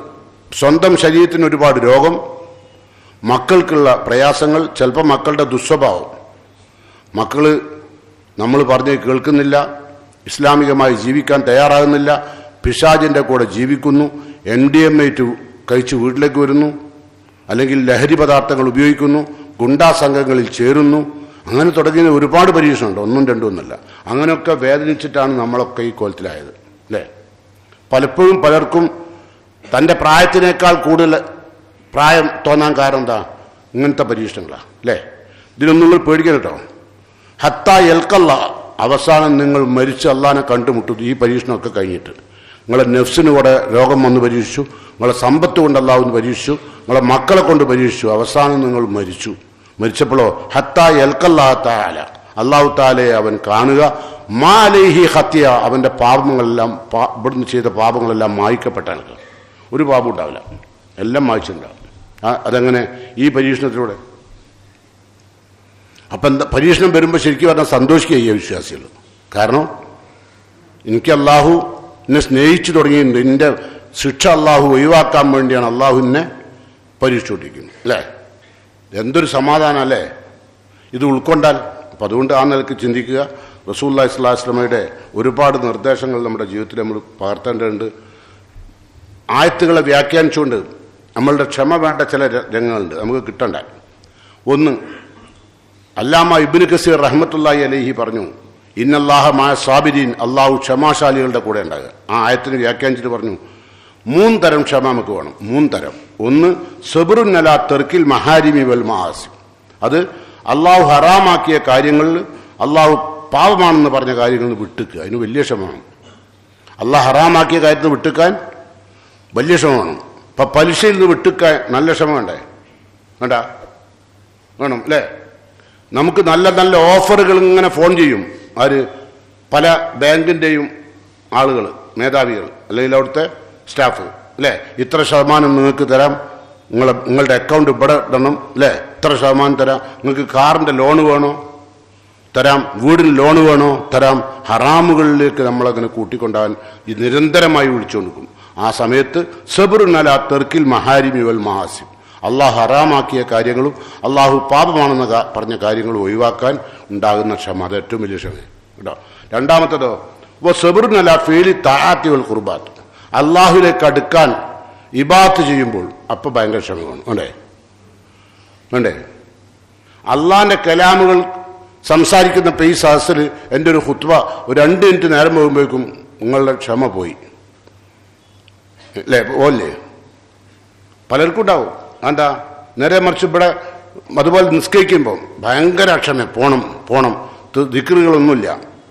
സ്വന്തം ശരീരത്തിന് ഒരുപാട് രോഗം, മക്കൾക്കുള്ള പ്രയാസങ്ങൾ, ചിലപ്പോൾ മക്കളുടെ ദുസ്വഭാവം, മക്കൾ നമ്മൾ പറഞ്ഞ് കേൾക്കുന്നില്ല, ഇസ്ലാമികമായി ജീവിക്കാൻ തയ്യാറാകുന്നില്ല, പിശാചിൻ്റെ കൂടെ ജീവിക്കുന്നു, MDMA കഴിച്ച് വീട്ടിലേക്ക് വരുന്നു, അല്ലെങ്കിൽ ലഹരി പദാർത്ഥങ്ങൾ ഉപയോഗിക്കുന്നു, ഗുണ്ടാ സംഘങ്ങളിൽ ചേരുന്നു, അങ്ങനെ തുടങ്ങിയ ഒരുപാട് പരീക്ഷണമുണ്ട്, 1 2 ഒന്നല്ല. അങ്ങനെയൊക്കെ വേദനിച്ചിട്ടാണ് നമ്മളൊക്കെ ഈ കോലത്തിലായത് അല്ലേ? പലപ്പോഴും പലർക്കും തൻ്റെ പ്രായത്തിനേക്കാൾ കൂടുതൽ പ്രായം തോന്നാൻ കാരണം എന്താ? ഇങ്ങനത്തെ പരീക്ഷണങ്ങളാണ് അല്ലേ? ഇതിനൊന്നും നിങ്ങൾ പേടിക്കണം കേട്ടോ. ഹത്താ എൽക്കല്ല, അവസാനം നിങ്ങൾ മരിച്ച് അള്ളാനെ കണ്ടുമുട്ടും. ഈ പരീക്ഷണമൊക്കെ കഴിഞ്ഞിട്ട് നിങ്ങളെ നെഫ്സിന് കൂടെ രോഗം വന്ന് പരീക്ഷിച്ചു, നിങ്ങളെ സമ്പത്ത് കൊണ്ട് അള്ളാഹുന്ന് പരീക്ഷിച്ചു, നിങ്ങളെ മക്കളെ കൊണ്ട് പരീക്ഷിച്ചു, അവസാനം നിങ്ങൾ മരിച്ചു. മരിച്ചപ്പോഴോ ഹത്താ എൽക്കല്ലാഹു തആല, അള്ളാഹു തആലയെ അവൻ കാണുക. മാ അലൈഹി ഖത്തിയ, അവൻ്റെ പാപങ്ങളെല്ലാം, ഇവിടുന്ന് ചെയ്ത പാപങ്ങളെല്ലാം മായ്ക്കപ്പെട്ടാൽ ഒരു പാപം ഉണ്ടാവില്ല, എല്ലാം മായ്ച്ചിട്ടുണ്ടാവും. അതെങ്ങനെ? ഈ പരീക്ഷണത്തിലൂടെ. അപ്പം എന്താ പരീക്ഷണം വരുമ്പോൾ ശരിക്കും പറഞ്ഞാൽ സന്തോഷിക്കുക ഈ വിശ്വാസികൾ. കാരണം എനിക്ക് അള്ളാഹു എന്നെ സ്നേഹിച്ചു തുടങ്ങിയിട്ടുണ്ട്, എൻ്റെ ശിക്ഷ അള്ളാഹു ഒഴിവാക്കാൻ വേണ്ടിയാണ് അള്ളാഹു എന്നെ പരീക്ഷിച്ചുകൊണ്ടിരിക്കുന്നത് അല്ലേ? എന്തൊരു സമാധാനം അല്ലേ ഇത് ഉൾക്കൊണ്ടാൽ. അപ്പം അതുകൊണ്ട് ആ നിലയ്ക്ക് ചിന്തിക്കുക. റസൂലുള്ളാഹി സ്വല്ലല്ലാഹു അലൈഹി വസല്ലമയുടെ ഒരുപാട് നിർദ്ദേശങ്ങൾ നമ്മുടെ ജീവിതത്തിൽ നമ്മൾ പകർത്തേണ്ടതുണ്ട്. ആയത്തുകളെ വ്യാഖ്യാനിച്ചുകൊണ്ട് നമ്മളുടെ ക്ഷമ വേണ്ട ചില രംഗങ്ങളുണ്ട് നമുക്ക് കിട്ടണ്ട. ഒന്ന്, അല്ലാമ ഇബ്നു കസീർ റഹ്മത്തുള്ളാഹി അലൈഹി പറഞ്ഞു, ഇന്നല്ലാഹ മഅ സാബിരീൻ, അള്ളാഹു ക്ഷമാശാലികളുടെ കൂടെ ഉണ്ടാകുക. ആ ആയത്തിന് വ്യാഖ്യാനിച്ചിട്ട് പറഞ്ഞു 3 തരം ക്ഷമ നമുക്ക് വേണം. 3 തരം. ഒന്ന്, സബ്റുൻ അലാ തർക്കിൽ മഹാരിമി വൽ മആസി, അത് അള്ളാഹു ഹറാമാക്കിയ കാര്യങ്ങളിൽ, അള്ളാഹു പാപമാണെന്ന് പറഞ്ഞ കാര്യങ്ങളിൽ വിട്ടുക്കുക, അതിന് വലിയ ക്ഷമ വേണം. അള്ളാഹു ഹറാമാക്കിയ കാര്യത്തിൽ വിട്ടുക്കാൻ വലിയ ക്ഷമ വേണം. ഇപ്പം പലിശയിൽ നിന്ന് വിട്ടുക്കാൻ നല്ല ക്ഷമ വേണ്ടേ? വേണ്ട? വേണം അല്ലേ? നമുക്ക് നല്ല നല്ല ഓഫറുകൾ ഇങ്ങനെ ഫോൺ ചെയ്യും ആര്? പല ബാങ്കിൻ്റെയും ആളുകൾ, മേധാവികൾ, അല്ലെങ്കിൽ അവിടുത്തെ സ്റ്റാഫ് അല്ലേ? ഇത്ര ശതമാനം നിങ്ങൾക്ക് തരാം, നിങ്ങളുടെ അക്കൗണ്ട് ഇവിടെ ഇടണം അല്ലേ? ഇത്ര ശതമാനം തരാം. നിങ്ങൾക്ക് കാറിൻ്റെ ലോണ് വേണോ? തരാം. വീടിന് ലോണ് വേണോ? തരാം. ഹറാമുകളിലേക്ക് നമ്മളങ്ങനെ കൂട്ടിക്കൊണ്ടാകാൻ ഈ നിരന്തരമായി വിളിച്ചുകൊണ്ടിരിക്കും. ആ സമയത്ത് സബ്റുൻ അലാ തർക്കിൽ മഹാരിമി വൽ മഹാസിം, അള്ളാഹു ഹറാമാക്കിയ കാര്യങ്ങളും അള്ളാഹു പാപമാണെന്ന് പറഞ്ഞ കാര്യങ്ങളും ഒഴിവാക്കാൻ ഉണ്ടാകുന്ന ക്ഷമ, അത് ഏറ്റവും വലിയ ക്ഷമ കേട്ടോ. രണ്ടാമത്തേതോ സബ്റുൻ അലാ ഫീലി തആത്തി വൽ ഖുർബാത്ത്, അള്ളാഹുലേക്ക് അടുക്കാൻ ഇബാദത്ത് ചെയ്യുമ്പോൾ അപ്പോൾ ഭയങ്കര ക്ഷമ വേണം. വേണ്ടേ? അള്ളാഹിൻ്റെ കലാമുകൾ സംസാരിക്കുന്ന ഈ സദസ്സിൽ എൻ്റെ ഒരു ഖുത്ബ ഒരു 2 മിനിറ്റ് നേരം പോകുമ്പോഴേക്കും നിങ്ങളുടെ ക്ഷമ പോയി അല്ലേ? ഓല്ലേ? പലർക്കും ഉണ്ടാവും. എന്താ? നേരെ മറിച്ച് ഇവിടെ അതുപോലെ നിസ്കരിക്കുമ്പോൾ ഭയങ്കര ക്ഷമ, പോണം ദിക്റുകളൊന്നുമില്ല,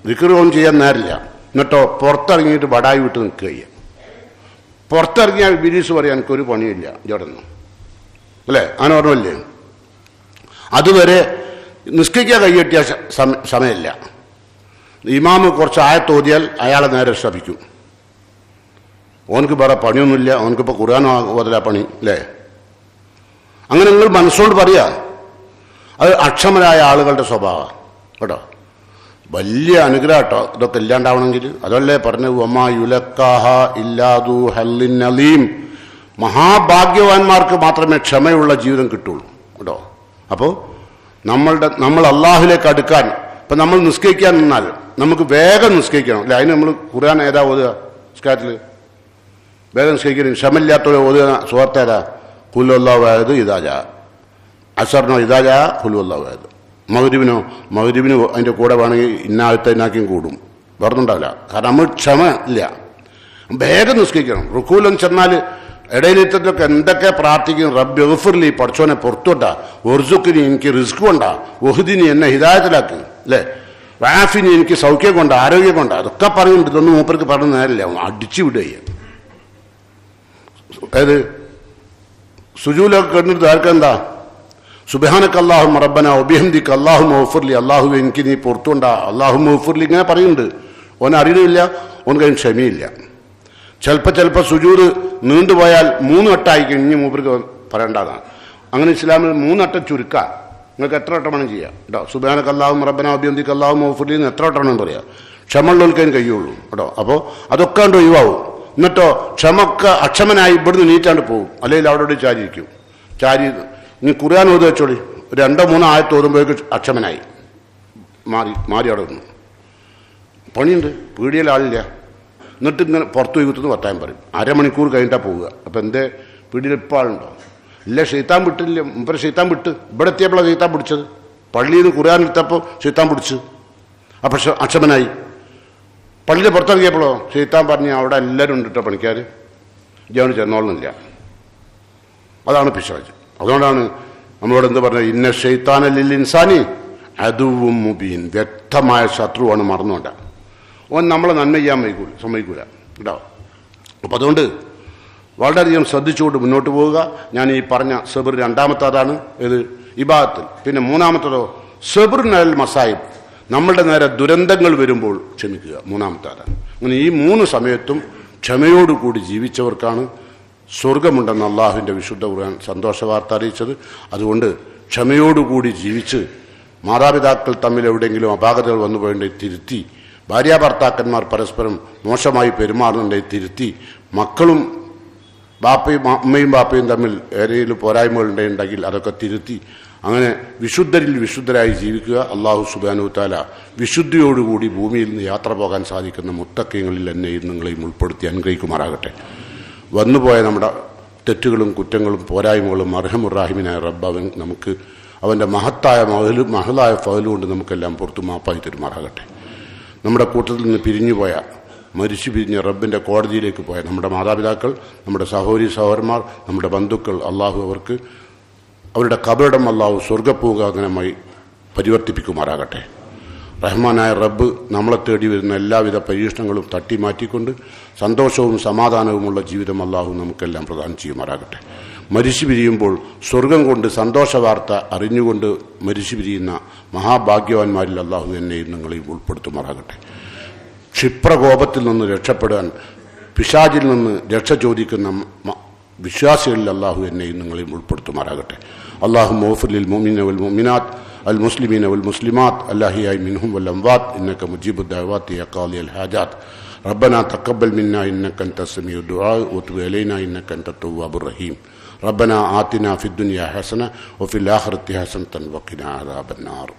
ദിക്റുകളൊന്നും ചെയ്യാൻ നേരില്ല. എന്നിട്ടോ പുറത്തിറങ്ങിയിട്ട് വടായി വിട്ട് നിൽക്കുക. പുറത്തിറങ്ങിയാൽ ബിരീസ് പറയാൻ എനിക്കൊരു പണിയില്ല ഇവിടെയൊന്നും അല്ലേ? അങ്ങനെ ഓർമ്മയില്ലേ? അതുവരെ നിസ്കരിക്കാൻ കൈകെട്ടിയ സമയമില്ല. ഇമാമ് കുറച്ച് ആയത്തോതിയാൽ അയാളെ നേരെ ശപിക്കും. ഓനക്ക് വേറെ പണിയൊന്നുമില്ല, ഓനക്കിപ്പോൾ ഖുർആൻ ഓതല പണി അല്ലേ? അങ്ങനെ നിങ്ങൾ മനസ്സുകൊണ്ട് പറയുക. അത് അക്ഷമരായ ആളുകളുടെ സ്വഭാവമാണ് കേട്ടോ. വലിയ അനുഗ്രഹം കേട്ടോ ഇതൊക്കെ ഇല്ലാണ്ടാവണമെങ്കിൽ. അതല്ലേ പറഞ്ഞു വമാ യുലക്കാഹ ഇല്ലാദു ഹല്ലിൻ അലീം, മഹാഭാഗ്യവാന്മാർക്ക് മാത്രമേ ക്ഷമയുള്ള ജീവിതം കിട്ടുള്ളൂ കേട്ടോ. അപ്പോൾ നമ്മൾ അള്ളാഹുലേക്ക് അടുക്കാൻ, ഇപ്പം നമ്മൾ നിസ്കരിക്കാൻ നിന്നാൽ നമുക്ക് വേഗം നിസ്കരിക്കണം അല്ലേ? അതിന് നമ്മൾ ഖുർആൻ ഏതാ ഓതുക? നിസ്കാരത്തിൽ വേഗം നിസ്കരിക്കണം. ക്ഷമയില്ലാത്തവരെ ഓതുക സുഹൃത്തേതാ? ഖുൽ ഹുവല്ലാഹു അഹദ് ഇദാ ജാ, അസറിനോ ഇദാ ജാ ഖുൽ ഹുവല്ലാഹു അഹദ്. മഗ്‌രിബിന് അതിൻ്റെ കൂടെ വേണമെങ്കിൽ ഇന്നായത്തിനാക്കിയും കൂടും, വേറൊന്നുണ്ടാവില്ല. കാരണം നമ്മൾ ക്ഷമ ഇല്ല. വേഗം നിസ്കരിക്കണം. റുക്കൂലം ചെന്നാൽ ഇടയിലെത്തലൊക്കെ എന്തൊക്കെ പ്രാർത്ഥിക്കും, റബ്ബി ഗഫിർലി, പഠിച്ചോനെ പുറത്തുകൊണ്ടാ, ഒർസുക്കിനി എനിക്ക് റിസ്ക് കൊണ്ടാ, ഒഹുദിനി എന്നെ ഹിദായത്തിലാക്ക്, അല്ലേ, വാഫിനി എനിക്ക് സൗഖ്യം കൊണ്ടാ, ആരോഗ്യം കൊണ്ടാ, അതൊക്കെ പറയുന്നുണ്ട്. ഇതൊന്നും മൂപ്പർക്ക് പറഞ്ഞ നേരമില്ല, അടിച്ചു വിടുക. ഏത് സുജൂലൊക്കെ കണ്ടിട്ട് ആർക്കെന്താ സുബ്ഹാനക അല്ലാഹുമ്മ റബ്ബന വബിഹംദിക അല്ലാഹുമ്മ ഗഫിർലി, അല്ലാഹുവേ എനിക്ക് നീ പുറത്തുകൊണ്ടാ, അല്ലാഹുമ്മ ഗഫിർലി, ഇങ്ങനെ പറയുന്നുണ്ട്. ഓൻ അറിയുന്നില്ല, ഓൻ കയ്യിൽ ക്ഷമയില്ല. ചിലപ്പോൾ സുജൂദ് നീണ്ടുപോയാൽ 3 വട്ടമായി കഴിഞ്ഞ് മൂപ്പർക്ക് പറയേണ്ടതാണ്. അങ്ങനെ ഇസ്ലാമിൽ 3 വട്ടം ചുരുക്കാം. നിങ്ങൾക്ക് എത്ര വട്ടം വേണം ചെയ്യാം കേട്ടോ. സുബ്ഹാനക അല്ലാഹുമ്മ റബ്ബന വബിഹംദിക അല്ലാഹുമ്മ ഗഫിർലി എന്ന് എത്ര വട്ടം വേണമെന്ന് പറയാം. ക്ഷമയുള്ളവർക്ക് അതിന് കഴിയുള്ളൂ കേട്ടോ. അപ്പോൾ അതൊക്കെ കണ്ട് ഒഴിവാവും. എന്നിട്ടോ ക്ഷമക്ക് അക്ഷമനായി ഇവിടുന്ന് നീറ്റാണ്ട് പോകും, അല്ലെങ്കിൽ അവിടെ ചാരിയിരിക്കും. ചാരി ഇനി ഖുർആൻ ഓതി വെച്ചോളി, 2-3 ആയത്ത് ഓതുമ്പോഴേക്ക് അക്ഷമനായി മാറി അവിടെ നിന്നു. പണിയുണ്ട്, പീടികയിൽ ആളില്ല. എന്നിട്ട് ഇങ്ങനെ പുറത്തു പോയി കുത്തുന്നു വർത്താനം പറയും. അരമണിക്കൂർ കഴിഞ്ഞിട്ടാണ് പോവുക. അപ്പം എന്തേ പീടികയിൽ ഇപ്പോൾ ആളുണ്ടോ? ഇല്ല, ഷെയ്ത്താൻ വിട്ടില്ല. മുമ്പ് ഷെയ്ത്താൻ വിട്ട് ഇവിടെ എത്തിയപ്പോഴാണ് ഷെയ്ത്താൻ പിടിച്ചത്. പള്ളിയിൽ നിന്ന് ഖുർആൻ എടുത്തപ്പോൾ ഷെയ്ത്താൻ പിടിച്ചു. അപ്പം അക്ഷമനായി. പള്ളിയിൽ പുറത്തിറങ്ങിയപ്പോഴോ ഷെയ്ത്താൻ പറഞ്ഞ് അവിടെ എല്ലാവരും ഉണ്ട് കേട്ടോ പണിക്കാർ, ഇജാണ് ചെന്നോളുന്നില്ല. അതാണ് പിശാച്. അതുകൊണ്ടാണ് നമ്മളോട് എന്ത് പറഞ്ഞത്, ഇന്ന ഷെയ്ത്താന ലിൽ ഇൻസാനി അദുവ്വുൻ മുബീൻ, വ്യക്തമായ ശത്രുവാണ്, മറന്നുകൊണ്ട. ഓൻ നമ്മളെ നന്മ ചെയ്യാൻ സമ്മതിക്കൂല കേട്ടോ. അപ്പം അതുകൊണ്ട് വളരെയധികം ശ്രദ്ധിച്ചുകൊണ്ട് മുന്നോട്ട് പോവുക. ഞാൻ ഈ പറഞ്ഞ സബർ രണ്ടാമത്തേതാണ്, ഇത് ഇബാദത്തിൽ. പിന്നെ മൂന്നാമത്തതോ സബറുൽ മസായിബ്, നമ്മളുടെ നേരെ ദുരന്തങ്ങൾ വരുമ്പോൾ ക്ഷമിക്കുക, മൂന്നാമത്തേതാണ്. അങ്ങനെ ഈ 3 സമയത്തും ക്ഷമയോടുകൂടി ജീവിച്ചവർക്കാണ് സ്വർഗമുണ്ടെന്ന് അള്ളാഹുവിൻ്റെ വിശുദ്ധ ഖുർആൻ സന്തോഷ വാർത്ത അറിയിച്ചത്. അതുകൊണ്ട് ക്ഷമയോടുകൂടി ജീവിച്ച് മാതാപിതാക്കൾ തമ്മിൽ എവിടെയെങ്കിലും അപാകതകൾ വന്നു പോയിട്ടുണ്ടെങ്കിൽ തിരുത്തി, ഭാര്യാഭർത്താക്കന്മാർ പരസ്പരം മോശമായി പെരുമാറുന്നുണ്ടെങ്കിൽ തിരുത്തി, മക്കളും അമ്മയും ബാപ്പയും തമ്മിൽ ഏതെങ്കിലും പോരായ്മകളുണ്ടെങ്കിൽ അതൊക്കെ തിരുത്തി, അങ്ങനെ വിശുദ്ധരായി ജീവിക്കുക. അള്ളാഹു സുബ്ഹാനഹു വ തആല വിശുദ്ധിയോടുകൂടി ഭൂമിയിൽ നിന്ന് യാത്ര പോകാൻ സാധിക്കുന്ന മുത്തക്കീങ്ങളിൽ എന്നെയും നിങ്ങളെയും ഉൾപ്പെടുത്തി അനുഗ്രഹിക്കുമാറാകട്ടെ. വന്നുപോയ നമ്മുടെ തെറ്റുകളും കുറ്റങ്ങളും പോരായ്മകളും അർഹമുറാഹിമിനായ റബ്ബ് അവൻ നമുക്ക് അവൻ്റെ മഹലായ ഫഅലുകൊണ്ട് നമുക്കെല്ലാം പുറത്തു മാപ്പായി തരുമാറാകട്ടെ. നമ്മുടെ കൂട്ടത്തിൽ നിന്ന് പിരിഞ്ഞുപോയ, മരിച്ചു പിരിഞ്ഞ റബ്ബിൻ്റെ കോടതിയിലേക്ക് പോയ നമ്മുടെ മാതാപിതാക്കൾ, നമ്മുടെ സഹോദരന്മാർ, നമ്മുടെ ബന്ധുക്കൾ, അള്ളാഹു അവർക്ക് അവരുടെ ഖബറിടം അള്ളാഹു സ്വർഗ്ഗപൂങ്കാവനമായി പരിവർത്തിപ്പിക്കുമാറാകട്ടെ. റഹ്മാനായ റബ്ബ് നമ്മളെ തേടി വരുന്ന എല്ലാവിധ പരീക്ഷണങ്ങളും തട്ടിമാറ്റിക്കൊണ്ട് സന്തോഷവും സമാധാനവുമുള്ള ജീവിതം അള്ളാഹു നമുക്കെല്ലാം പ്രദാനം ചെയ്യുമാറാകട്ടെ. മരിച്ചു പിരിയുമ്പോൾ സ്വർഗം കൊണ്ട് സന്തോഷ വാർത്ത അറിഞ്ഞുകൊണ്ട് മരിച്ചു പിരിയുന്ന മഹാഭാഗ്യവാന്മാരിൽ അള്ളാഹു എന്നെയും നിങ്ങളെയും ഉൾപ്പെടുത്തുമാറാകട്ടെ. ക്ഷിപ്രകോപത്തിൽ നിന്ന് രക്ഷപ്പെടാൻ, പിശാചിൽ നിന്ന് രക്ഷ ചോദിക്കുന്ന വിശ്വാസികളിൽ അള്ളാഹു എന്നെയും നിങ്ങളെയും ഉൾപ്പെടുത്തുമാറാകട്ടെ. അള്ളാഹു മൗഫിലിൽ മുഅ്മിനീന വൽ മുഅ്മിനാത്ത് المسلمين والمسلمات الأحياء منهم والأموات إنك مجيب الدعوات يا قاضي الحاجات ربنا تقبل منا إنك أنت السميع الدعاء وتب علينا إنك أنت التواب الرحيم ربنا آتنا في الدنيا حسنة وفي الآخرة حسنة وقنا عذاب النار.